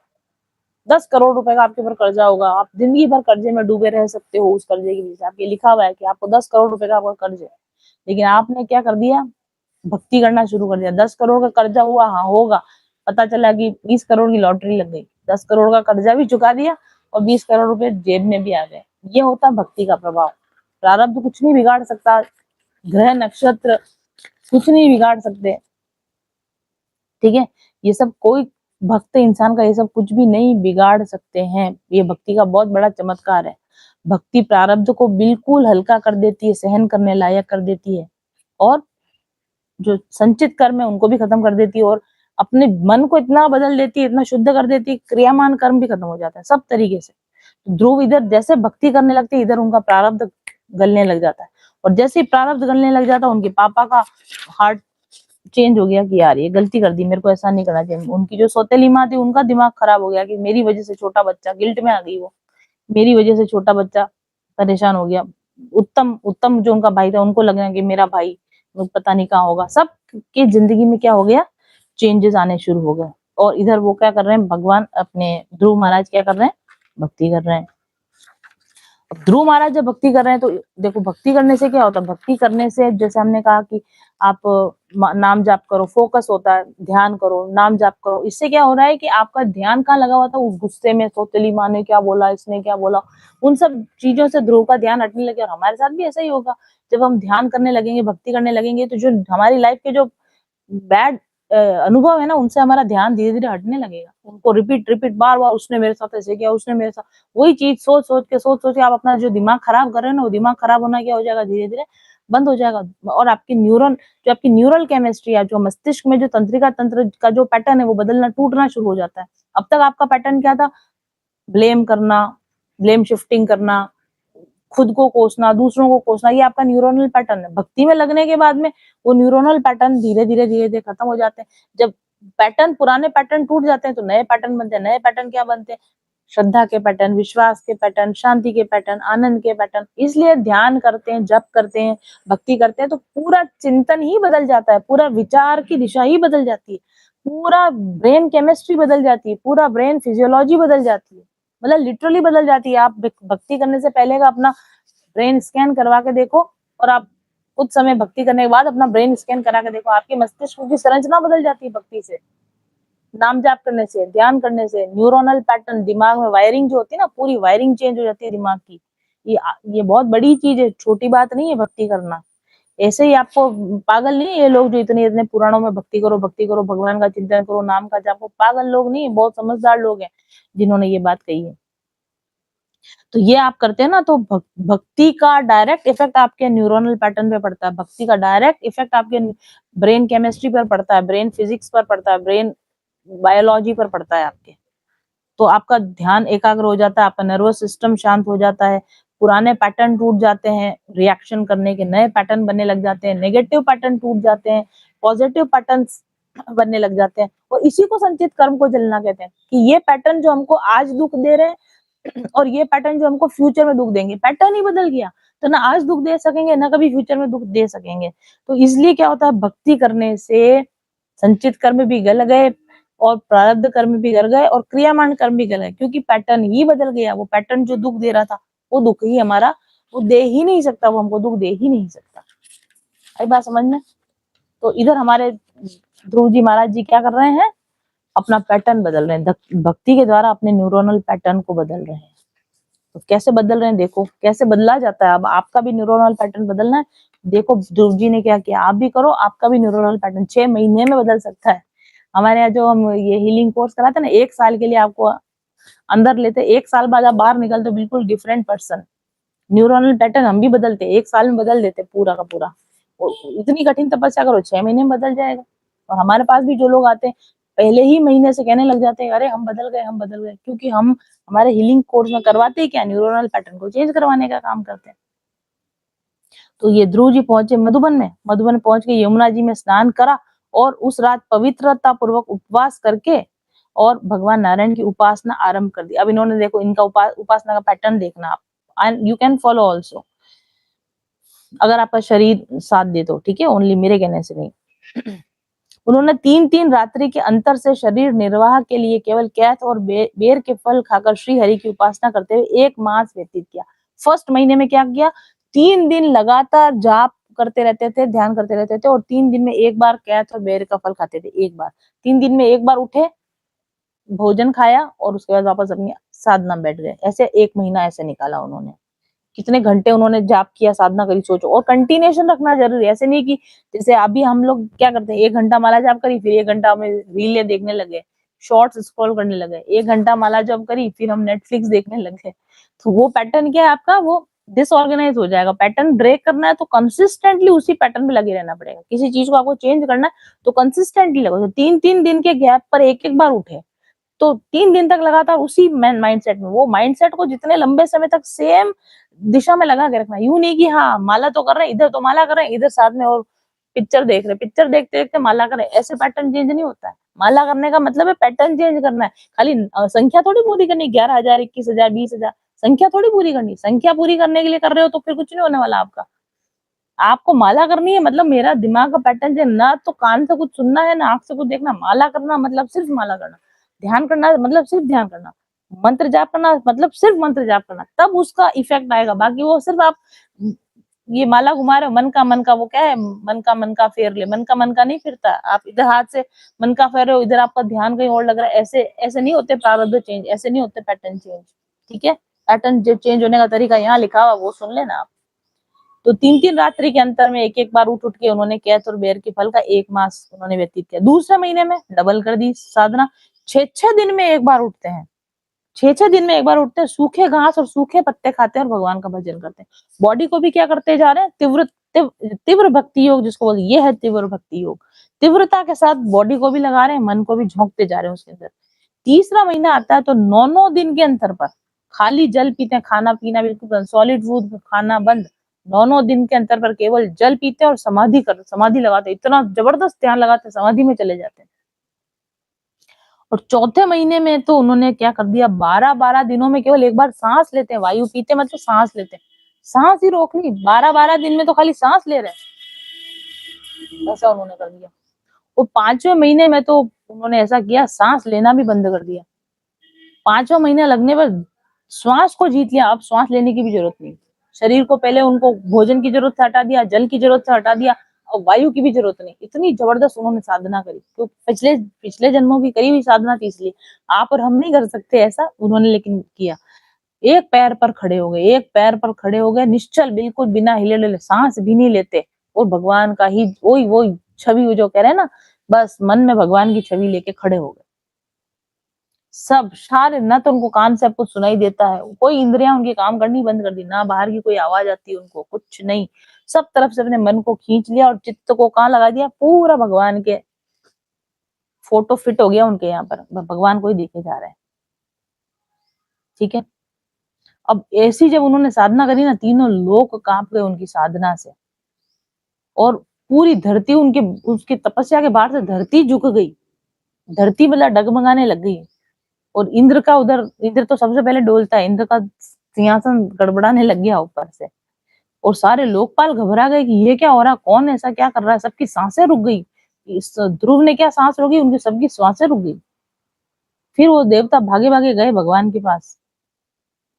10 करोड़ रुपए का आपके ऊपर कर्जा होगा, आप जिंदगी भर कर्जे में डूबे रह सकते हो उस कर्जे की वजह से। आपके लिखा हुआ है कि आपको 10 करोड़ रुपए का आपका कर्ज है, लेकिन आपने क्या कर दिया, भक्ति करना शुरू कर दिया। 10 करोड़ का कर्जा हुआ, हाँ होगा, पता चला कि 20 करोड़ की लॉटरी लग गई, 10 करोड़ का कर्जा भी चुका दिया और 20 करोड़ रुपए जेब में भी आ गए। ये होता है भक्ति का प्रभाव। प्रारब्ध कुछ नहीं बिगाड़ सकता, ग्रह नक्षत्र कुछ नहीं बिगाड़ सकते, ठीक है। ये सब कोई भक्त इंसान का ये सब कुछ भी नहीं बिगाड़ सकते हैं। ये भक्ति का बहुत बड़ा चमत्कार है। भक्ति प्रारब्ध को बिल्कुल हल्का कर देती है, सहन करने लायक कर देती है, और जो संचित कर्म है उनको भी खत्म कर देती है, और अपने मन को इतना बदल देती है, इतना शुद्ध कर देती है, क्रियामान कर्म भी खत्म हो जाता है सब तरीके से। ध्रुव इधर जैसे भक्ति करने लगते इधर उनका प्रारब्ध गलने लग जाता है, और जैसे ही प्रारब्ध गलने लग जाता है उनके पापा का हार्ट चेंज हो गया कि यार ये गलती कर दी, मेरे को ऐसा नहीं करना चाहिए। उनकी जो सौतेली माँ थी उनका दिमाग खराब हो गया कि मेरी वजह से छोटा बच्चा, गिल्ट में आ गई वो, मेरी वजह से छोटा बच्चा परेशान हो गया। उत्तम उत्तम जो उनका भाई था उनको लगा कि मेरा भाई पता नहीं कहाँ होगा। सब की जिंदगी में क्या हो गया, चेंजेस आने शुरू हो गए। और इधर वो क्या कर रहे हैं, भगवान अपने ध्रुव महाराज क्या कर रहे हैं, भक्ति कर रहे हैं। अब ध्रुव महाराज जब भक्ति कर रहे हैं तो देखो भक्ति करने से क्या होता है, भक्ति करने से जैसे हमने कहा कि आप नाम जाप करो, फोकस होता है, ध्यान करो, नाम जाप करो। इससे क्या हो रहा है कि आपका ध्यान कहाँ लगा हुआ था, उस गुस्से में, सौतेली माँ ने क्या बोला, इसने क्या बोला, उन सब चीजों से ध्रुव का ध्यान हटने लगे। और हमारे साथ भी ऐसा ही होगा, जब हम ध्यान करने लगेंगे, भक्ति करने लगेंगे, तो जो हमारी लाइफ के जो बैड अनुभव है ना, उनसे हमारा ध्यान धीरे धीरे हटने लगेगा। उनको रिपीट रिपीट बार बार, उसने मेरे साथ ऐसे किया, उसने मेरे साथ, वही चीज सोच सोच के आप अपना जो दिमाग खराब कर रहे हैं ना, वो दिमाग खराब होना क्या हो जाएगा, धीरे धीरे बंद हो जाएगा। और आपकी न्यूरन, जो आपकी न्यूरल केमिस्ट्री है, जो मस्तिष्क में जो तंत्रिका तंत्र का जो पैटर्न है वो बदलना, टूटना शुरू हो जाता है। अब तक आपका पैटर्न क्या था, ब्लेम करना, ब्लेम शिफ्टिंग करना, खुद को कोसना, दूसरों को कोसना, ये आपका न्यूरोनल पैटर्न है। भक्ति में लगने के बाद में वो न्यूरोनल पैटर्न धीरे धीरे खत्म हो जाते हैं। जब पैटर्न, पुराने पैटर्न टूट जाते हैं तो नए पैटर्न बनते हैं। नए पैटर्न क्या बनते हैं, श्रद्धा के पैटर्न, विश्वास के पैटर्न, शांति के पैटर्न, आनंद के पैटर्न। इसलिए ध्यान करते हैं, जप करते हैं, भक्ति करते हैं तो पूरा चिंतन ही बदल जाता है, पूरा विचार की दिशा ही बदल जाती है, पूरा ब्रेन केमिस्ट्री बदल जाती है, पूरा ब्रेन फिजियोलॉजी बदल जाती है, मतलब लिटरली बदल जाती है। आप भक्ति करने से पहले का अपना ब्रेन स्कैन करवा के देखो, और आप कुछ समय भक्ति करने के बाद अपना ब्रेन स्कैन करा के देखो, आपके मस्तिष्क की संरचना बदल जाती है भक्ति से, नाम जाप करने से, ध्यान करने से। न्यूरोनल पैटर्न, दिमाग में वायरिंग जो होती है ना, पूरी वायरिंग चेंज हो जाती है दिमाग की। ये बहुत बड़ी चीज है, छोटी बात नहीं है भक्ति करना। ऐसे ही आपको पागल नहीं है ये लोग जो इतने इतने पुराणों में भक्ति करो, भक्ति करो, भगवान का चिंतन करो, नाम का जाप करो, पागल लोग नहीं है, बहुत समझदार लोग हैं जिन्होंने ये बात कही है। तो ये आप करते हैं ना, तो भक्ति का डायरेक्ट इफेक्ट आपके न्यूरोनल पैटर्न पे पड़ता है, भक्ति का डायरेक्ट इफेक्ट आपके ब्रेन केमिस्ट्री पर पड़ता है, ब्रेन फिजिक्स पर पड़ता है, ब्रेन बायोलॉजी पर पड़ता है आपके। तो आपका ध्यान एकाग्र हो जाता है, आपका नर्वस सिस्टम शांत हो जाता है, पुराने पैटर्न टूट जाते हैं, रिएक्शन करने के नए पैटर्न बनने लग जाते हैं, नेगेटिव पैटर्न टूट जाते हैं, पॉजिटिव पैटर्न बनने लग जाते हैं। और इसी को संचित कर्म को जलना कहते हैं, कि ये पैटर्न जो हमको आज दुख दे रहे हैं और ये पैटर्न जो हमको फ्यूचर में दुख देंगे, पैटर्न ही बदल गया, तो ना आज दुख दे सकेंगे ना कभी फ्यूचर में दुख दे सकेंगे। तो इसलिए क्या होता है, भक्ति करने से संचित कर्म भी गल गए और प्रारब्ध कर्म भी गल गए और क्रियामान कर्म भी गल गए, क्योंकि पैटर्न ही बदल गया। वो पैटर्न जो दुख दे रहा था वो दुख ही हमारा, वो दे ही नहीं सकता, वो हमको दुख दे ही नहीं सकता। आई बात समझ में? तो इधर हमारे ध्रुव जी महाराज जी क्या कर रहे हैं, अपना पैटर्न बदल रहे हैं, भक्ति के द्वारा अपने न्यूरोनल पैटर्न को बदल रहे हैं। तो कैसे बदल रहे हैं, देखो कैसे बदला जाता है। अब आपका भी न्यूरोनल पैटर्न बदलना है, देखो ध्रुव जी ने क्या किया, आप भी करो, आपका भी न्यूरोनल पैटर्न 6 महीने में बदल सकता है। हमारे यहाँ जो हम ये हीलिंग कोर्स कराते हैं ना, 1 साल के लिए आपको अंदर लेते, 1 साल बाद आप बाहर निकलते बिल्कुल डिफरेंट पर्सन। न्यूरोनल पैटर्न हम भी बदलते, 1 साल में बदल देते पूरा का पूरा। इतनी कठिन तपस्या करो, 6 महीने में बदल जाएगा। और हमारे पास भी जो लोग आते हैं पहले ही महीने से कहने लग जाते हैं, अरे हम बदल गए, हम बदल गए, क्योंकि हम हमारे हीलिंग कोर्स में करवाते ही क्या, न्यूरोनल पैटर्न को चेंज करवाने का काम करते हैं। तो ये ध्रुव जी पहुंचे मधुबन में, मधुबन पहुंच के यमुना जी में स्नान करा और उस रात पवित्रता पूर्वक उपवास करके और भगवान नारायण की उपासना आरंभ कर दी। अब इन्होंने देखो, इनका उपासना का पैटर्न देखना आप, and you can follow also, अगर आपका शरीर साथ दे तो, ठीक है, ओनली मेरे कहने से नहीं। उन्होंने 3-3 रात्रि के अंतर से शरीर निर्वाह के लिए केवल कैथ और बेर के फल खाकर श्री हरि की उपासना करते हुए 1 मास व्यतीत किया। फर्स्ट महीने में क्या किया, 3 दिन लगातार जाप करते रहते थे, ध्यान करते रहते थे और 3 दिन में 1 बार कैथ और बेर का फल खाते थे, 1 बार। 3 दिन में 1 बार उठे, भोजन खाया और उसके बाद वापस अपनी साधना में बैठ गए। ऐसे 1 महीना ऐसे निकाला उन्होंने। कितने घंटे उन्होंने जाप किया, साधना करी, सोचो। और कंटिन्यूएशन रखना जरूरी है। ऐसे नहीं कि जैसे अभी हम लोग क्या करते हैं, 1 घंटा माला जाप करी, फिर 1 घंटा में रीलें देखने लगे, शॉर्ट्स स्क्रॉल करने लगे। 1 घंटा माला जाप करी, फिर हम नेटफ्लिक्स देखने लगे। तो वो पैटर्न क्या है आपका, वो डिसऑर्गेनाइज हो जाएगा। पैटर्न ब्रेक करना है तो कंसिस्टेंटली उसी पैटर्न में लगे रहना पड़ेगा। किसी चीज को आपको चेंज करना है तो कंसिस्टेंटली लगो। तो 3-3 दिन के गैप पर एक-एक बार उठे, तो 3 दिन तक लगातार उसी माइंडसेट में, वो माइंडसेट को जितने लंबे समय तक सेम दिशा में लगा के रखना। यूं नहीं कि हाँ माला तो कर रहे हैं, इधर तो माला कर रहे हैं, इधर साथ में और पिक्चर देख रहे हैं, पिक्चर देखते देखते माला कर रहे हैं। ऐसे पैटर्न चेंज नहीं होता है। माला करने का मतलब है पैटर्न चेंज करना है। खाली संख्या थोड़ी पूरी करनी, 11,000, 21,000, 20,000 संख्या थोड़ी पूरी करनी। संख्या पूरी करने के लिए कर रहे हो तो फिर कुछ नहीं होने वाला आपका। आपको माला करनी है मतलब मेरा दिमाग का पैटर्न चेंज, ना तो कान से कुछ सुनना है, ना आंख से कुछ देखना। माला करना मतलब सिर्फ माला करना, ध्यान करना मतलब सिर्फ ध्यान करना, मंत्र जाप करना मतलब सिर्फ मंत्र जाप करना, तब उसका इफेक्ट आएगा। बाकी वो सिर्फ आप ये माला घुमा रहे हो, मन का वो क्या है, मन का फेर ले, मन का नहीं फिरता। आप इधर हाथ से मन का फेर रहे हो, इधर आपका ध्यान कहीं और लग रहा है। ऐसे ऐसे नहीं होते प्रारब्ध चेंज, ऐसे नहीं होते पैटर्न चेंज। ठीक है, पैटर्न जो चेंज होने का तरीका यहाँ लिखा हुआ, वो सुन लेना आप। तो 3-3 रात्रि के अंतर में एक-एक बार उठ उठ के उन्होंने कैथ और बेर के फल का 1 मास उन्होंने व्यतीत किया। दूसरे महीने में डबल कर दी साधना, 6-6 दिन में 1 बार उठते हैं। 6-6 दिन में 1 बार उठते हैं, सूखे घास और सूखे पत्ते खाते हैं और भगवान का भजन करते हैं। बॉडी को भी क्या करते जा रहे हैं, तीव्र भक्ति योग जिसको बोलते हैं, ये है तीव्र भक्ति योग। तीव्रता के साथ बॉडी को भी लगा रहे हैं, मन को भी झोंकते जा रहे हैं उसके अंदर। तीसरा महीना आता है तो 9-9 दिन के अंतर पर खाली जल पीते हैं, खाना-पीना बिल्कुल बंद, सॉलिड फूड खाना बंद। 9-9 दिन के अंतर पर केवल जल पीते हैं और समाधि लगाते हैं। इतना जबरदस्त ध्यान लगाते हैं, समाधि में चले जाते हैं। और चौथे महीने में तो उन्होंने क्या कर दिया, 12-12 दिनों में केवल 1 बार सांस लेते हैं। वायु पीते मतलब सांस लेते हैं। सांस ही रोक ली, 12-12 दिन में तो खाली सांस ले रहे हैं। ऐसा उन्होंने कर दिया। और 5वें महीने में तो उन्होंने ऐसा किया, सांस लेना भी बंद कर दिया। 5वां महीना लगने पर श्वास को जीत लिया। अब श्वास लेने की भी जरूरत नहीं। शरीर को पहले उनको भोजन की जरूरत से हटा दिया, जल की जरूरत से हटा दिया और वायु की भी जरूरत नहीं। इतनी जबरदस्त उन्होंने साधना करी। तो पिछले पिछले जन्मों की करी हुई साधना थी, इसलिए आप और हम नहीं कर सकते ऐसा, उन्होंने लेकिन किया। एक पैर पर खड़े हो गए, एक पैर पर खड़े हो गए, निश्चल बिल्कुल बिना हिले डुले, सांस भी नहीं लेते और भगवान का ही वही छवि जो कह रहे हैं ना, बस मन में भगवान की छवि लेके खड़े हो गए। सब सारे, ना तो उनको कान से अब कुछ सुनाई देता है, कोई इंद्रियां उनकी काम करनी बंद कर दी, ना बाहर की कोई आवाज आती है उनको, कुछ नहीं। सब तरफ से अपने मन को खींच लिया और चित्त को कहाँ लगा दिया, पूरा भगवान के फोटो फिट हो गया उनके यहाँ पर, भगवान को ही देखे जा रहे हैं। ठीक है, अब ऐसी जब उन्होंने साधना करी ना, तीनों लोग कांप गए उनकी साधना से और पूरी धरती उनके उसकी तपस्या के बाहर से धरती झुक गई। धरती मतलब डगमगाने लग गई। और इंद्र का उधर, इंद्र तो सबसे पहले डोलता है, इंद्र का सिंहासन गड़बड़ाने लग गया ऊपर से और सारे लोकपाल घबरा गए कि ये क्या हो रहा, कौन ऐसा क्या कर रहा है। सबकी सांसें रुक गई। इस ध्रुव ने क्या सांस रोकी, उनकी सबकी सांसें रुक गई। फिर वो देवता भागे भागे गए भगवान के पास,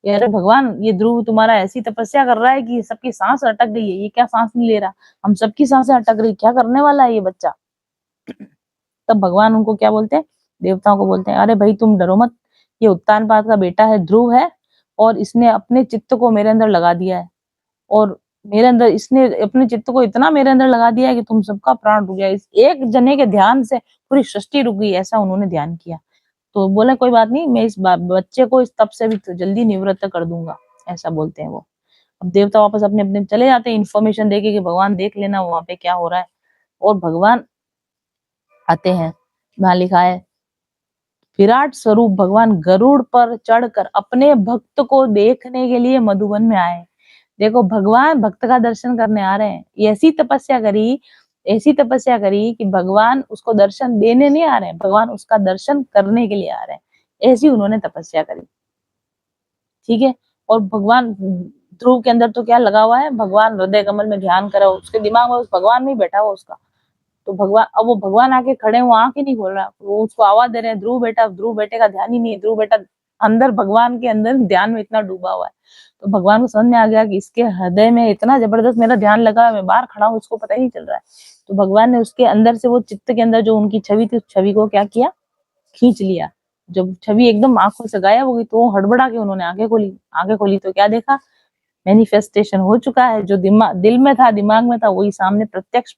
अरे भगवान, ये ध्रुव तुम्हारा ऐसी तपस्या कर रहा है कि सबकी सांस अटक गई है, ये क्या सांस नहीं ले रहा, हम सबकी सांसें अटक रही, क्या करने वाला है ये बच्चा। तब भगवान उनको क्या बोलते हैं, देवताओं को बोलते हैं, अरे भाई तुम डरो मत, ये उत्तानपाद का बेटा है, ध्रुव है, और इसने अपने चित्त को मेरे अंदर लगा दिया है और मेरे अंदर इसने अपने चित्त को इतना मेरे अंदर लगा दिया है कि तुम सबका प्राण रुक गया। इस एक जने के ध्यान से पूरी सृष्टि रुक गई, ऐसा उन्होंने ध्यान किया। तो बोले कोई बात नहीं, मैं इस बच्चे को इस तप से भी जल्दी निवृत्त कर दूंगा, ऐसा बोलते हैं वो। अब देवता वापस अपने अपने चले जाते हैं, इन्फॉर्मेशन देके कि भगवान देख लेना वहां पे क्या हो रहा है। और भगवान आते हैं, वहां लिखा है, विराट स्वरूप भगवान गरुड़ पर चढ़कर अपने भक्त को देखने के लिए मधुबन में आए। देखो भगवान भक्त का दर्शन करने आ रहे हैं। ऐसी तपस्या करी, ऐसी तपस्या करी कि भगवान उसको दर्शन देने नहीं आ रहे हैं, भगवान उसका दर्शन करने के लिए आ रहे हैं। ऐसी उन्होंने तपस्या करी। ठीक है, और भगवान ध्रुव के अंदर तो क्या लगा हुआ है, भगवान हृदय कमल में ध्यान करो, उसके दिमाग में उस भगवान में ही बैठा हुआ उसका। तो भगवान, अब वो भगवान आके खड़े हैं, वो आंख ही नहीं खोल रहा, वो उसको आवाज दे रहे हैं, ध्रुव बेटा, ध्रुव बेटे का ध्यान ही नहीं है, ध्रुव बेटा अंदर भगवान के अंदर ध्यान में इतना डूबा हुआ है। तो भगवान को समझ में आ गया कि इसके हृदय में इतना जबरदस्त मेरा ध्यान लगा है, मैं बाहर खड़ा हूँ, उसको पता ही नहीं चल रहा है। तो भगवान ने उसके अंदर से वो चित्त के अंदर जो उनकी छवि थी, उस छवि को क्या किया, खींच लिया। जब छवि एकदम आंखों से गायब हो गई तो हड़बड़ा के उन्होंने आंखें खोली तो क्या देखा, मैनिफेस्टेशन हो चुका है, जो दिल में था, दिमाग में था, वही सामने प्रत्यक्ष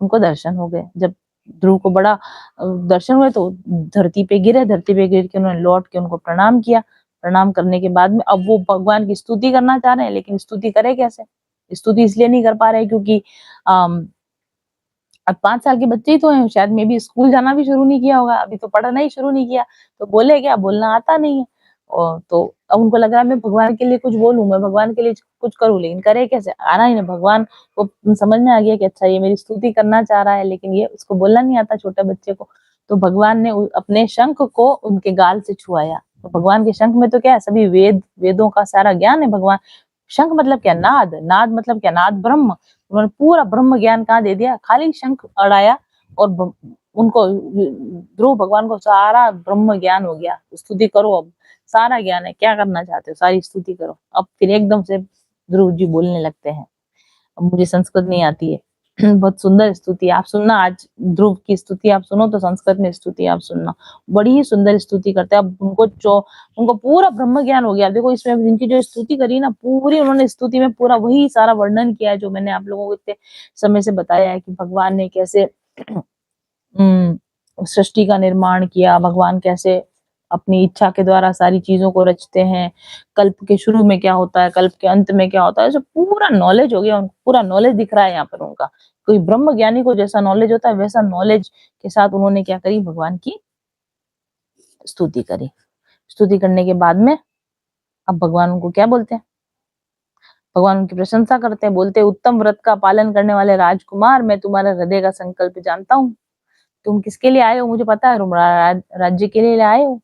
उनको दर्शन हो गए। जब ध्रुव को बड़ा दर्शन हुए तो धरती पे गिरे, धरती पे गिर के उन्होंने लौट के उनको प्रणाम किया। प्रणाम करने के बाद में अब वो भगवान की स्तुति करना चाह रहे हैं, लेकिन स्तुति करे कैसे? स्तुति इसलिए नहीं कर पा रहे क्योंकि अब 5 साल के बच्चे ही तो हैं, शायद मे बी स्कूल जाना भी शुरू नहीं किया होगा, अभी तो पढ़ना ही शुरू नहीं किया, तो बोले क्या, बोलना आता नहीं है। और तो अब उनको लग रहा है मैं भगवान के लिए कुछ बोलूँ, मैं भगवान के लिए कुछ करूँ, लेकिन करे कैसे? आना ही नहीं। भगवान को समझ में आ गया कि अच्छा ये मेरी स्तुति करना चाह रहा है, लेकिन ये उसको बोलना नहीं आता छोटे बच्चे को। तो भगवान ने अपने शंख को उनके गाल से छुआया। तो भगवान के शंख में तो क्या है, सभी वेदों का सारा ज्ञान है। भगवान शंख मतलब क्या, नाद मतलब क्या, नाद ब्रह्म। उन्होंने पूरा ब्रह्म ज्ञान कहाँ दे दिया, खाली शंख अड़ाया और उनको ध्रुव भगवान को सारा ब्रह्म ज्ञान हो गया। स्तुति करो, अब सारा ज्ञान है, क्या करना चाहते हो, सारी स्तुति करो। अब फिर एकदम से ध्रुव जी बोलने लगते हैं। अब मुझे संस्कृत नहीं आती है बहुत सुंदर स्तुति आप सुनना, आज ध्रुव की स्तुति आप सुनो तो संस्कृत में स्तुति आप सुनना, बड़ी ही सुंदर स्तुति करते हैं। अब उनको पूरा ब्रह्म ज्ञान हो गया। देखो इसमें इनकी जो स्तुति करी ना, पूरी उन्होंने स्तुति में पूरा वही सारा वर्णन किया है जो मैंने आप लोगों को इतने समय से बताया है कि भगवान ने कैसे सृष्टि का निर्माण किया, भगवान कैसे अपनी इच्छा के द्वारा सारी चीजों को रचते हैं, कल्प के शुरू में क्या होता है, कल्प के अंत में क्या होता है, जो पूरा नॉलेज हो गया, उनको पूरा नॉलेज दिख रहा है यहाँ पर उनका। कोई ब्रह्म ज्ञानी को जैसा नॉलेज होता है, वैसा नॉलेज के साथ उन्होंने क्या करी, भगवान की स्तुति करी। स्तुति करने के बाद में अब भगवान उनको क्या बोलते हैं, भगवान उनकी प्रशंसा करते हैं, बोलते हैं उत्तम व्रत का पालन करने वाले राजकुमार, मैं तुम्हारे हृदय का संकल्प जानता हूँ। तुम किसके लिए आए हो मुझे पता है, तुम राज्य के लिए आए हो,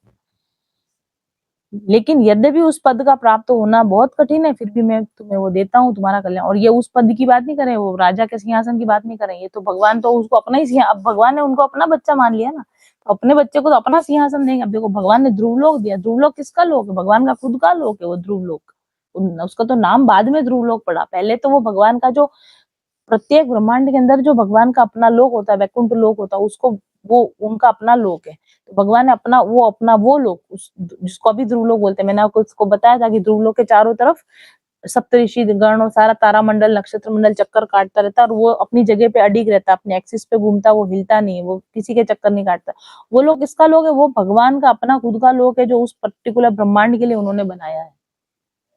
लेकिन यद्यपि उस पद का प्राप्त होना बहुत कठिन है, फिर भी मैं तुम्हें वो देता हूँ, तुम्हारा कल्याण। और ये उस पद की बात नहीं करें, वो राजा के सिंहासन की बात नहीं करें, ये तो भगवान तो उसको अपना ही अब भगवान ने उनको अपना बच्चा मान लिया ना, तो अपने बच्चे को तो अपना सिंहासन देंगे। अब देखो भगवान ने ध्रुव लोक दिया, ध्रुव लोक किसका लोक है, भगवान का खुद का लोक है वो ध्रुव लोक। उसका तो नाम बाद में ध्रुव लोक पड़ा, पहले तो वो भगवान का जो प्रत्येक ब्रह्मांड के अंदर जो भगवान का अपना लोक होता है, वैकुंठ लोक होता है, उसको वो उनका अपना लोक है। तो भगवान ने अपना वो लोक, जिसको अभी ध्रुव लोक बोलते हैं, मैंने आपको उसको बताया था कि ध्रुव लोक के चारों तरफ सप्तऋषि गण और सारा तारा मंडल, नक्षत्र मंडल चक्कर काटता रहता है, और वो अपनी जगह पे अडिग रहता है, अपने एक्सिस पे घूमता, वो हिलता नहीं है, वो किसी के चक्कर नहीं काटता। वो लोग किसका लोक है, वो भगवान का अपना खुद का लोक है, जो उस पर्टिकुलर ब्रह्मांड के लिए उन्होंने बनाया है।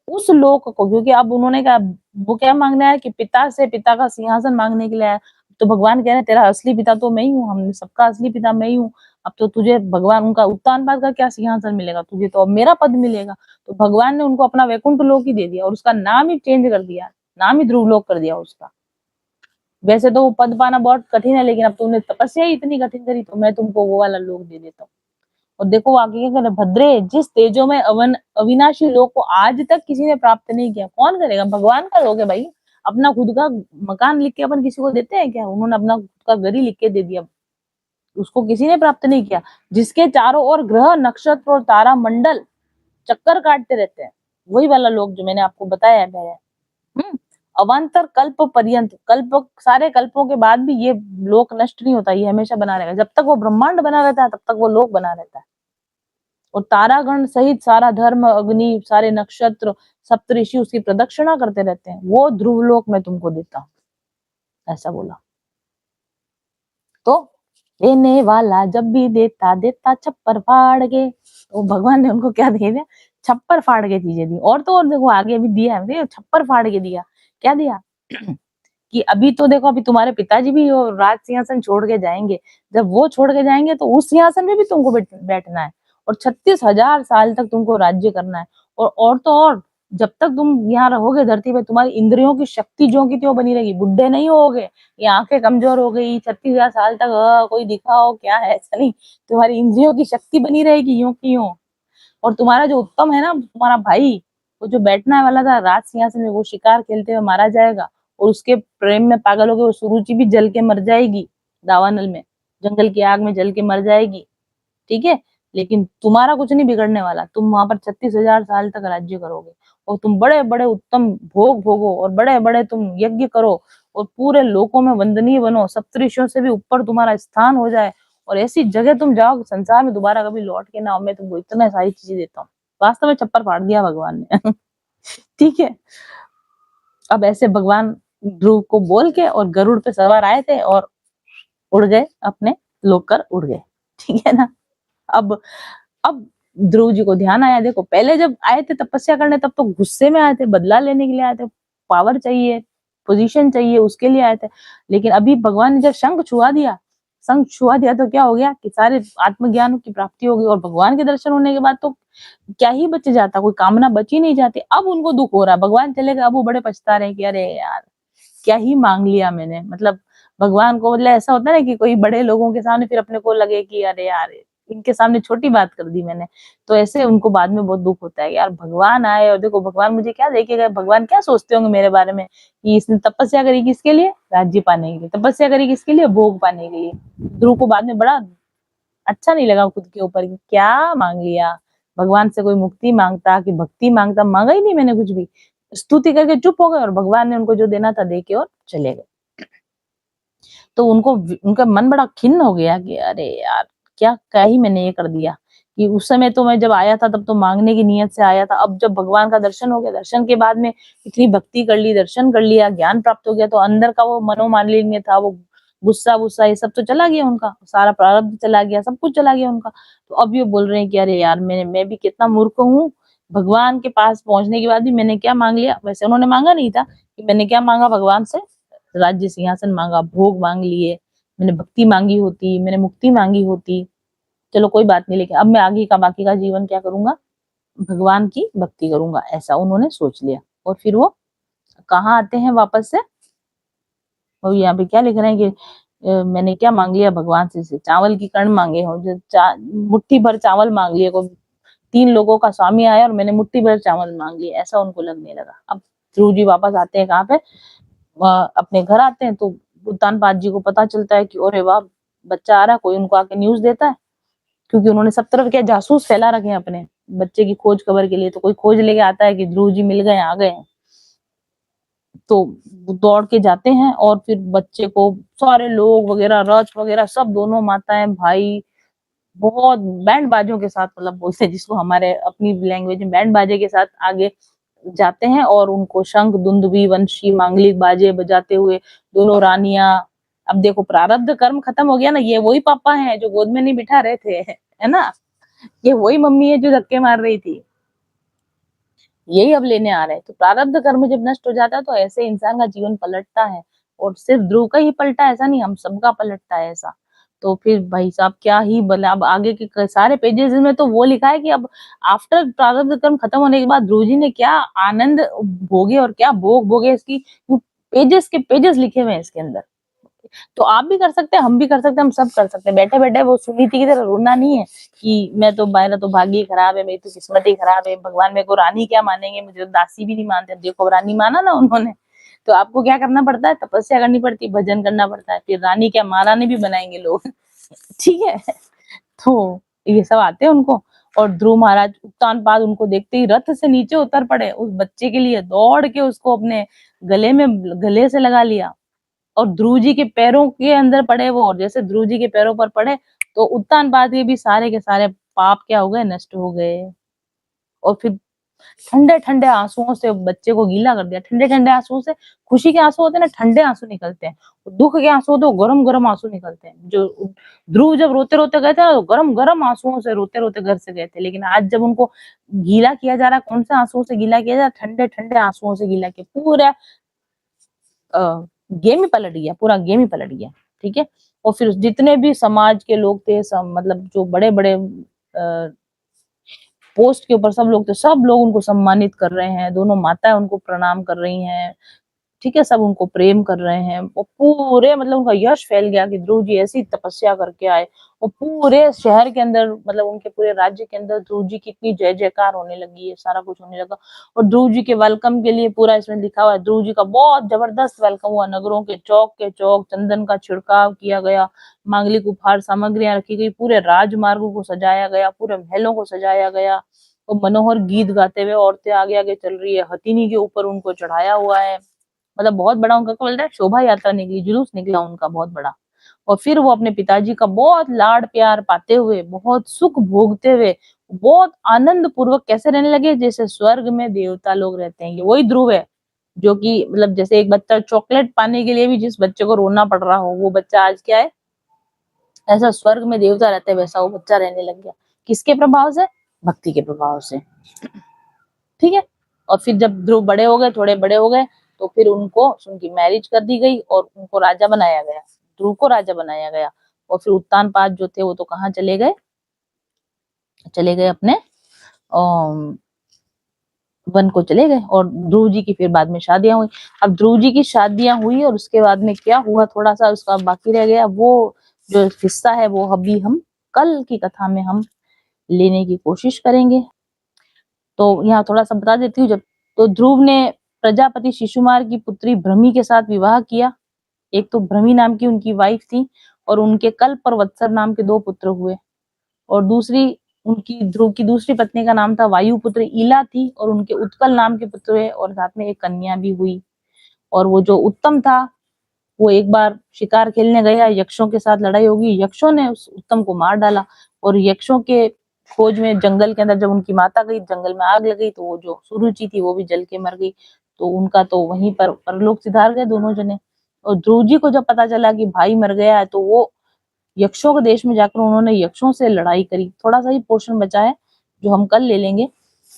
उस लोक को, क्योंकि अब उन्होंने कहा वो क्या मांगना है कि पिता से पिता का सिंहासन मांगने के लिए आया, तो भगवान कह रहे हैं तेरा असली पिता तो मैं ही हूँ, हम सबका असली पिता मैं ही हूँ। अब तो तुझे भगवान उनका उत्तानपाद का क्या सिंहासन मिलेगा, तुझे तो अब मेरा पद मिलेगा। तो भगवान ने उनको अपना वैकुंठ लोक ही दे दिया और उसका नाम ही चेंज कर दिया, नाम ही ध्रुव लोक कर दिया उसका। वैसे तो वो पद पाना बहुत कठिन है, लेकिन अब तुमने तपस्या ही इतनी कठिन करी तो मैं तुमको वो वाला लोक दे देता हूँ। और देखो वो आगे क्या करे, भद्रे जिस तेजो में अविनाशी लोक को आज तक किसी ने प्राप्त नहीं किया, कौन करेगा, भगवान का लोक है भाई। अपना खुद का मकान लिख के अपन किसी को देते हैं क्या, उन्होंने अपना खुद का घर ही लिख के दे दिया, उसको किसी ने प्राप्त नहीं किया। जिसके चारों ओर ग्रह नक्षत्र और तारा मंडल चक्कर काटते रहते हैं, वही वाला लोक जो मैंने आपको बताया है पहले। अवान्तर कल्प पर्यंत, कल्प सारे कल्पों के बाद भी ये लोक नष्ट नहीं होता, ये हमेशा बना रहेगा, जब तक वो ब्रह्मांड बना रहता है तब तक वो लोक बना रहता है। और तारागण सहित सारा धर्म, अग्नि, सारे नक्षत्र, सप्तऋषि उसकी प्रदक्षिणा करते रहते हैं, वो ध्रुव लोक मैं तुमको देता हूँ, ऐसा बोला। तो देने वाला जब भी देता देता छप्पर फाड़ के, तो भगवान ने उनको क्या दे दिया, छप्पर फाड़ के चीजें दी। और तो और देखो आगे भी दिया है, छप्पर फाड़ के दिया, क्या दिया कि अभी तो देखो, अभी तुम्हारे पिताजी भी राज सिंहासन छोड़ के जाएंगे, जब वो छोड़ के जाएंगे तो उस सिंहासन में भी तुमको बैठना है, और 36,000 साल तक तुमको राज्य करना है। और तो और जब तक तुम यहाँ रहोगे धरती पे, तुम्हारी इंद्रियों की शक्ति जो की त्यों बनी रहेगी, बुढ़े नहीं होगे, ये आंखें कमजोर हो गई 36,000 साल तक कोई दिखाओ क्या है, ऐसा नहीं, तुम्हारी इंद्रियों की शक्ति बनी रहेगी यूं की यूं। और तुम्हारा जो उत्तम है ना, तुम्हारा भाई, वो जो बैठने वाला था राज सिंहासन में, वो शिकार खेलते हुए मारा जाएगा, और उसके प्रेम में पागल हो गए वो सुरुचि भी जल के मर जाएगी, दावानल में, जंगल की आग में जल के मर जाएगी, ठीक है, लेकिन तुम्हारा कुछ नहीं बिगड़ने वाला। तुम वहां पर 36,000 साल तक राज्य करोगे और तुम बड़े बड़े उत्तम भोग भोगो और बड़े बड़े तुम यज्ञ करो और पूरे लोकों में वंदनीय बनो, सप्तऋषियों से भी ऊपर तुम्हारा स्थान हो जाए और ऐसी जगह तुम जाओ संसार में दोबारा कभी लौट के ना आओ। मैं तुमको इतना सारी चीजें देता हूँ। वास्तव में छप्पर फाड़ दिया भगवान ने। ठीक है। अब ऐसे भगवान ध्रुव को बोल के और गरुड़ पे सवार आए थे और उड़ गए, अपने लोक कर उड़ गए। ठीक है ना। अब ध्रुव जी को ध्यान आया, देखो पहले जब आए थे तपस्या करने तब तो गुस्से में आए थे, बदला लेने के लिए आए थे, पावर चाहिए, पोजीशन चाहिए, उसके लिए आए थे। लेकिन अभी भगवान ने जब शंख छुआ दिया तो क्या हो गया कि सारे आत्मज्ञान की प्राप्ति हो गई और भगवान के दर्शन होने के बाद तो क्या ही बच जाता, कोई कामना बची नहीं जाती। अब उनको दुख हो रहा है, भगवान चले गए, अब वो बड़े पछता रहे कि अरे यार क्या ही मांग लिया मैंने। मतलब भगवान को, मतलब ऐसा होता है ना कि कोई बड़े लोगों के सामने फिर अपने को लगे कि अरे यार इनके सामने छोटी बात कर दी मैंने, तो ऐसे उनको बाद में बहुत दुख होता है यार भगवान आए और देखो भगवान मुझे क्या देके गए, भगवान क्या सोचते होंगे मेरे बारे में कि इसने तपस्या करी किसके लिए, राज्य पाने के लिए, तपस्या करी किसके लिए, भोग पाने के लिए। ध्रुव को बाद में बड़ा अच्छा नहीं लगा खुद के ऊपर कि क्या मांग लिया, भगवान से कोई मुक्ति मांगता कि भक्ति मांगता, मांगा ही नहीं मैंने कुछ भी। स्तुति करके चुप हो गए और भगवान ने उनको जो देना था दे के और चले गए। तो उनको उनका मन बड़ा खिन्न हो गया कि अरे यार क्या ही मैंने ये कर दिया कि उस समय तो मैं जब आया था तब तो मांगने की नियत से आया था, अब जब भगवान का दर्शन हो गया, दर्शन के बाद में इतनी भक्ति कर ली, दर्शन कर लिया, ज्ञान प्राप्त हो गया, तो अंदर का वो मनोमालिन्य था, वो गुस्सा वुस्सा ये सब तो चला गया, उनका सारा प्रारब्ध चला गया, सब कुछ चला गया उनका। तो अब ये बोल रहे हैं कि अरे यार मैं भी कितना मूर्ख हूँ, भगवान के पास पहुंचने के बाद भी मैंने क्या मांग लिया। वैसे उन्होंने मांगा नहीं था कि मैंने क्या मांगा भगवान से, राज्य सिंहासन मांगा, भोग मांग लिए, मैंने भक्ति मांगी होती, मैंने मुक्ति मांगी होती, चलो कोई बात नहीं, लेकिन अब मैं आगे का बाकी का जीवन क्या करूंगा, भगवान की भक्ति करूंगा, ऐसा उन्होंने सोच लिया। और फिर वो कहाँ आते हैं वापस से, और यहाँ पे क्या लिख रहे हैं कि मैंने क्या मांग लिया भगवान से चावल की कण मांगे हो, मुट्ठी भर चावल मांग लिए, को 3 लोगों का स्वामी आया और मैंने मुट्ठी भर चावल मांग लिए, ऐसा उनको लगने लगा। अब ध्रुव जी वापस आते हैं कहाँ पे, अपने घर आते हैं, तो उत्तानपाद जी को पता चलता है कि अरे वाह बच्चा आ रहा है, कोई उनको आके न्यूज देता है, क्योंकि उन्होंने सब तरफ क्या जासूस फैला रखे हैं अपने बच्चे की खोज खबर के लिए। तो कोई खोज लेके आता है कि ध्रुव जी मिल गए, आ गए हैं, तो दौड़ के जाते हैं और फिर बच्चे को सारे लोग वगैरह, रथ वगैरह सब, दोनों माताएं भाई बहुत बैंड बाजों के साथ, मतलब बोलते हैं जिसको हमारे अपनी लैंग्वेज में बैंड बाजे के साथ, आगे जाते हैं और उनको शंख दुंदुभी वंशी मांगलिक बाजे बजाते हुए दोनों रानियां। अब देखो प्रारब्ध कर्म खत्म हो गया ना, ये वही पापा हैं जो गोद में नहीं बिठा रहे थे, है ना, ये वही मम्मी है जो धक्के मार रही थी, यही अब लेने आ रहे हैं। तो प्रारब्ध कर्म जब नष्ट हो जाता है तो ऐसे इंसान का जीवन पलटता है, और सिर्फ ध्रुव का ही पलटा ऐसा नहीं, हम सबका पलटता है ऐसा। तो फिर भाई साहब क्या ही बोला, अब आगे के सारे पेजेस में तो वो लिखा है कि अब आफ्टर प्रारब्ध कर्म खत्म होने के बाद ध्रुव जी ने क्या आनंद भोगे और क्या भोग भोगे, इसकी पेजेस के पेजेस लिखे हुए हैं इसके अंदर। तो आप भी कर सकते हैं, हम भी कर सकते हैं, हम सब कर सकते हैं। बैठे बैठे वो सुनीति की तरह रोना नहीं है कि मैं तो, मेरा तो भाग्य खराब है, मेरी तो किस्मत ही खराब है, भगवान मेरे को रानी क्या मानेंगे, मुझे तो दासी भी नहीं मानते। देखो रानी माना ना उन्होंने, तो आपको क्या करना पड़ता है, तपस्या करनी पड़ती है, भजन करना पड़ता है, फिर रानी क्या महारानी भी बनाएंगे लोग। ठीक है। तो ये सब आते हैं उनको, और ध्रुव महाराज उत्तानपाद उनको देखते ही रथ से नीचे उतर पड़े, उस बच्चे के लिए दौड़ के उसको अपने गले से लगा लिया और ध्रुव जी के पैरों के अंदर पड़े वो, और जैसे ध्रुव जी के पैरों पर पड़े तो उत्तानपाद के भी सारे के सारे पाप क्या हो गए, नष्ट हो गए। और फिर ठंडे ठंडे आंसुओं से बच्चे को गीला कर दिया, ठंडे ठंडे आंसुओं से, खुशी के आंसू होते हैं ना ठंडे आंसू निकलते हैं, दुख के आंसू होते हैं गरम गरम आंसू निकलते हैं। जो ध्रुव जब रोते रोते गए थे ना तो गरम गरम आंसुओं से रोते रोते घर से गए थे, लेकिन आज जब उनको गीला किया जा रहा है, कौन से आंसुओं से गीला किया जा रहा है, ठंडे ठंडे आंसुओं से गीला किया, पूरा गेम ही पलट गया, पूरा गेम ही पलट गया। ठीक है। और फिर जितने भी समाज के लोग थे, मतलब जो बड़े बड़े पोस्ट के ऊपर सब लोग थे, सब लोग उनको सम्मानित कर रहे हैं, दोनों माताएं उनको प्रणाम कर रही हैं। ठीक है, सब उनको प्रेम कर रहे हैं। वो पूरे मतलब उनका यश फैल गया कि ध्रुव जी ऐसी तपस्या करके आए। वो पूरे शहर के अंदर मतलब उनके पूरे राज्य के अंदर ध्रुव जी की इतनी जय जयकार होने लगी है, सारा कुछ होने लगा। और ध्रुव जी के वेलकम के लिए पूरा इसमें लिखा हुआ है, ध्रुव जी का बहुत जबरदस्त वेलकम हुआ। नगरों के चौक चंदन का छिड़काव किया गया, मांगलिक उपहार सामग्रियां रखी गई, पूरे राजमार्गों को सजाया गया, पूरे महलों को सजाया गया। वो मनोहर गीत गाते हुए औरतें आगे आगे चल रही है, हथिनी के ऊपर उनको चढ़ाया हुआ है। मतलब बहुत बड़ा उनका क्या बोलते हैं, शोभा यात्रा निकली, जुलूस निकला उनका बहुत बड़ा। और फिर वो अपने पिताजी का बहुत लाड प्यार पाते हुए, बहुत सुख भोगते हुए, बहुत आनंद पूर्वक कैसे रहने लगे, जैसे स्वर्ग में देवता लोग रहते हैं। ये वही ध्रुव है जो कि मतलब जैसे एक बच्चा चॉकलेट पाने के लिए भी जिस बच्चे को रोना पड़ रहा हो, वो बच्चा आज क्या है, ऐसा स्वर्ग में देवता रहते हैं वैसा वो बच्चा रहने लग गया। किसके प्रभाव से? भक्ति के प्रभाव से। ठीक है। और फिर जब ध्रुव बड़े हो गए, थोड़े बड़े हो गए, तो फिर उनको उनकी मैरिज कर दी गई और उनको राजा बनाया गया, ध्रुव को राजा बनाया गया। और फिर उत्तानपाद जो थे वो तो कहाँ चले गए, चले गए अपने वन को चले गए। और ध्रुव जी की फिर बाद में शादियां हुई। अब ध्रुव जी की शादियां हुई और उसके बाद में क्या हुआ, थोड़ा सा उसका बाकी रह गया, वो जो हिस्सा है वो अभी हम कल की कथा में हम लेने की कोशिश करेंगे। तो यहाँ थोड़ा सा बता देती हूँ। जब तो ध्रुव ने प्रजापति शिशुमार की पुत्री भ्रमी के साथ विवाह किया। एक तो भ्रमी नाम की उनकी वाइफ थी और उनके कल्प और वत्सर नाम के 2 पुत्र हुए। और दूसरी उनकी ध्रुव की दूसरी पत्नी का नाम था वायुपुत्र ईला थी और उनके उत्कल नाम के पुत्र हुए और साथ में एक कन्या भी हुई। और वो जो उत्तम था वो एक बार शिकार खेलने गया, यक्षों के साथ लड़ाई होगी, यक्षों ने उस उत्तम को मार डाला। और यक्षों के खोज में जंगल के अंदर जब उनकी माता गई, जंगल में आग लग गई, तो वो जो सुरुचि थी वो भी जल के मर गई। तो उनका तो वहीं पर परलोक सिधार गए दोनों जने। और ध्रुव जी को जब पता चला कि भाई मर गया है, तो वो यक्षों के देश में जाकर उन्होंने यक्षों से लड़ाई करी। थोड़ा सा ही पोर्शन बचा है जो हम कल ले लेंगे।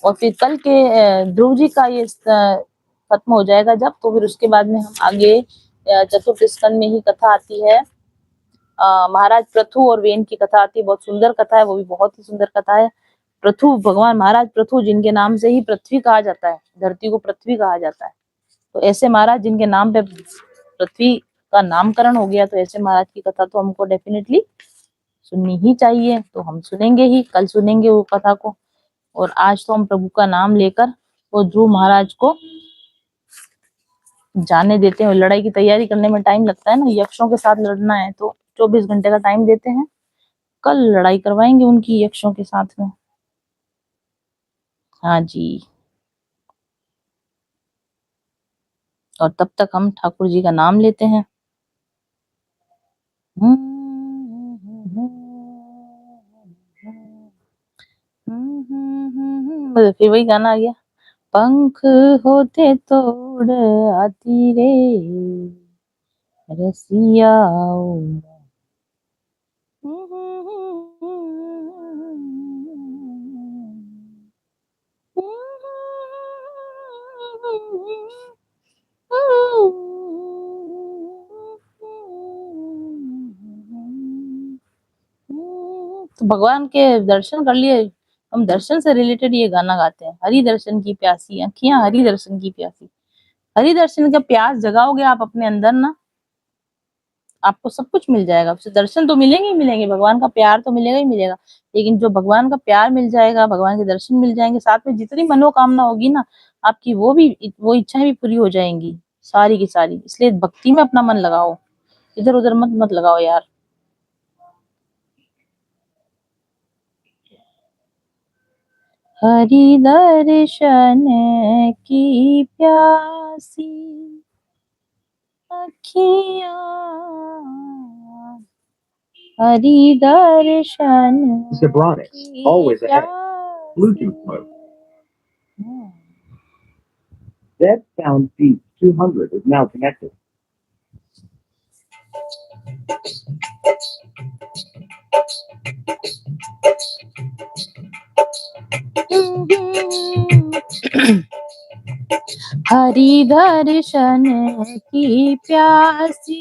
और फिर कल के ध्रुव जी का ये खत्म हो जाएगा जब, तो फिर उसके बाद में हम आगे चतुर्थ स्कंद में ही कथा आती है, महाराज पृथु और वेन की कथा आती है। बहुत सुंदर कथा है, वो भी बहुत ही सुंदर कथा है। पृथु, भगवान महाराज पृथु जिनके नाम से ही पृथ्वी कहा जाता है, धरती को पृथ्वी कहा जाता है। तो ऐसे महाराज जिनके नाम पे पृथ्वी का नामकरण हो गया, तो ऐसे महाराज की कथा तो हमको डेफिनेटली सुननी ही चाहिए। तो हम सुनेंगे ही, कल सुनेंगे वो कथा को। और आज तो हम प्रभु का नाम लेकर वो ध्रुव महाराज को जाने देते हैं। लड़ाई की तैयारी करने में टाइम लगता है ना, यक्षों के साथ लड़ना है तो 24 घंटे का टाइम देते हैं। कल लड़ाई करवाएंगे उनकी यक्षों के साथ में। हाँ जी। और तब तक हम ठाकुर जी का नाम लेते हैं। फिर वही गाना आ गया, पंख होते तो उड़ आती रे रसिया। तो भगवान के दर्शन कर लिए, हम दर्शन से रिलेटेड ये गाना गाते हैं, हरि दर्शन की प्यासी आँखियां, हरि दर्शन की प्यासी। हरि दर्शन का प्यास जगाओगे आप अपने अंदर ना, आपको सब कुछ मिल जाएगा। उससे दर्शन तो मिलेंगे ही मिलेंगे, भगवान का प्यार तो मिलेगा ही मिलेगा। लेकिन जो भगवान का प्यार मिल जाएगा, भगवान के दर्शन मिल जाएंगे, साथ में जितनी मनोकामना होगी ना आपकी, वो इच्छाएं भी पूरी हो जाएंगी सारी की सारी। इसलिए भक्ति में अपना मन लगाओ, इधर उधर मत मत लगाओ यार। हरि दर्शन की प्यासी अखियां, हरि दर्शन Zebronics, की always ahead. प्यासी। Bluetooth mode. That sound feed 200 is now connected. Hari दर्शन की प्यासी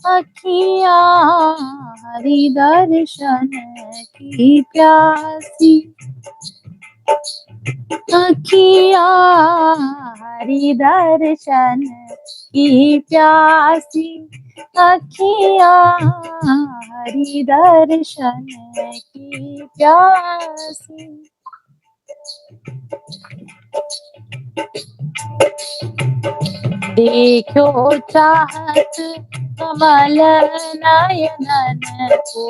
अखियां, हरि दर्शन की प्यासी अखियां, हरि दर्शन की प्यासी अखियाँ, हरि दर्शन की प्यासी। देखो चाहत कमल नयनन को,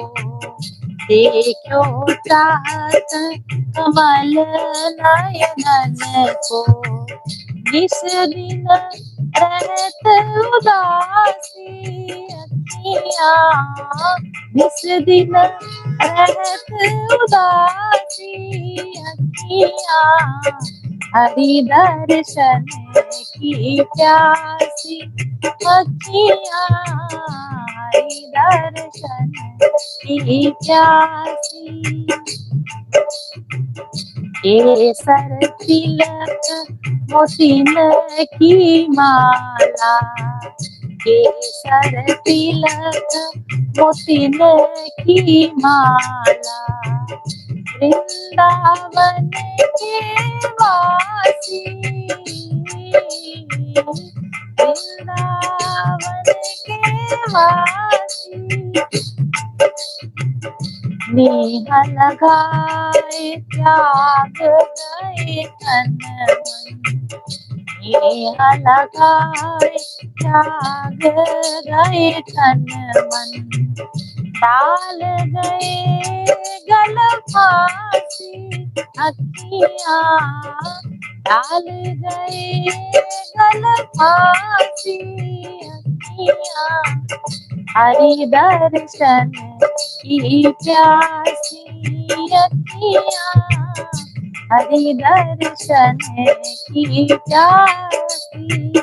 देखो चाहत कमल नयनन को, जिस दिन रहत उदासी अखियाँ, जिस दिन रहत उदासी अखियाँ, हरि दर्शन की प्यासी अखियाँ, हरि दर्शन की प्यासी। केसर तिलक मोतिन की माला, केसर तिलक मोतिन की माला, वृंदावन के वासी, वृंदावन के वासी। नेह लगाए त्याग गए तन मन, नेह लगाए त्याग गए तन मन, डाल गए गल फांसी अखियाँ, डाल गए गल फांसी अखियाँ, हरि दर्शन की प्यासी अखियाँ, हरि दर्शन की प्यासी।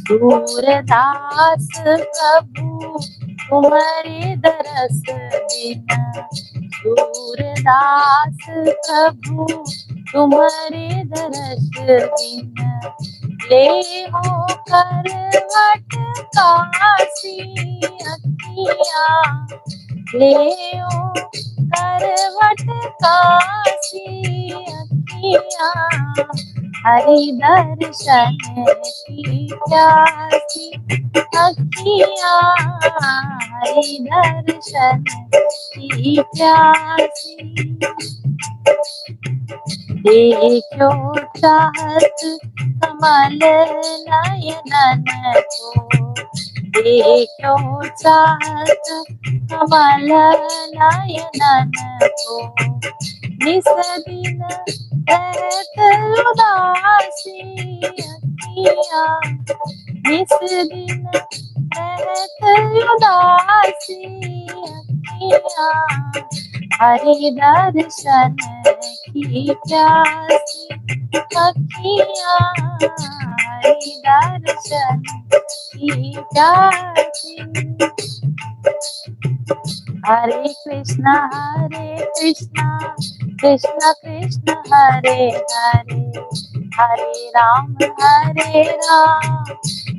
सूरदास प्रभु तुम्हारे दरस बिना, सूरदास प्रभु तुम्हारे दरस बिना, ले हो करवट कासी अखियाँ, ले हो करवट कासी अखियाँ, हरि दर्शन की प्यासी अखियाँ, हरि दर्शन की प्यासी। देखो चाहत कमल नयनन को, देखो चाहत कमल नयनन को, निस दिन रहत उदासी अखियाँ, निस दिन रहत उदासी अखियाँ, हरि दर्शन की प्यासी अखियाँ, हरि दर्शन की प्यासी। हरे कृष्णा कृष्ण कृष्ण हरे हरे, हरे राम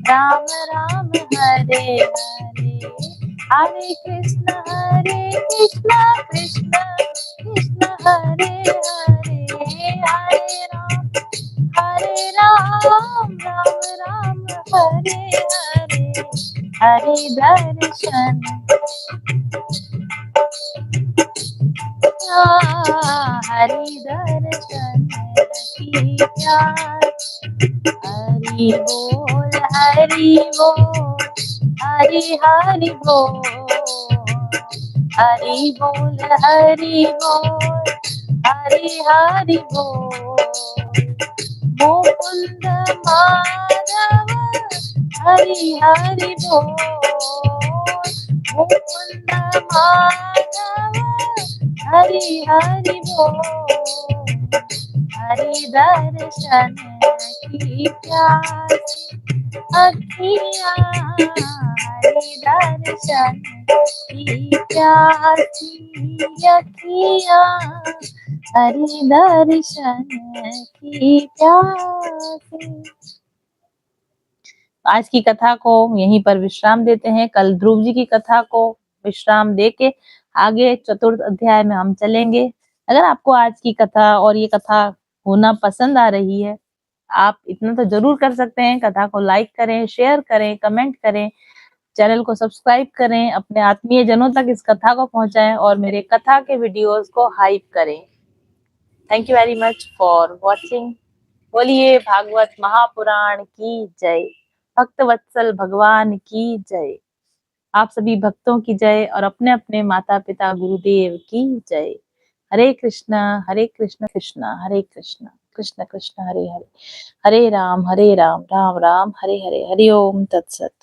राम राम हरे हरे, हरे कृष्ण कृष्ण कृष्ण हरे हरे, हरे राम राम हरे हरे, हरि दर्शन हरि दर्शन की प्यासी। हरि बोल हरि बोल, हरि हरि बोल, हरि बोल हरि बोल, हरि हरि बोल। मुकुंद माधव हरि हरि बोल, मुकुंद माधव हरि हरि बोल, हरि दर्शन की प्यासी अखियाँ, हरि दर्शन की प्यासी अखियाँ, हरि दर्शन की प्यासी। आज की कथा को यहीं पर विश्राम देते हैं। कल ध्रुव जी की कथा को विश्राम देके आगे चतुर्थ अध्याय में हम चलेंगे। अगर आपको आज की कथा और ये कथा होना पसंद आ रही है आप इतना तो जरूर कर सकते हैं, कथा को लाइक करें, शेयर करें, कमेंट करें, चैनल को सब्सक्राइब करें, अपने आत्मीय जनों तक इस कथा को पहुंचाएं और मेरे कथा के वीडियोस को हाइप करें। Thank you very much for watching. बोलिए भागवत महापुराण की जय, भक्त वत्सल भगवान की जय, आप सभी भक्तों की जय और अपने अपने माता पिता गुरुदेव की जय। हरे कृष्णा कृष्णा हरे कृष्णा कृष्ण कृष्ण हरे हरे, हरे राम राम राम हरे हरे, हरि ओम तत्सत।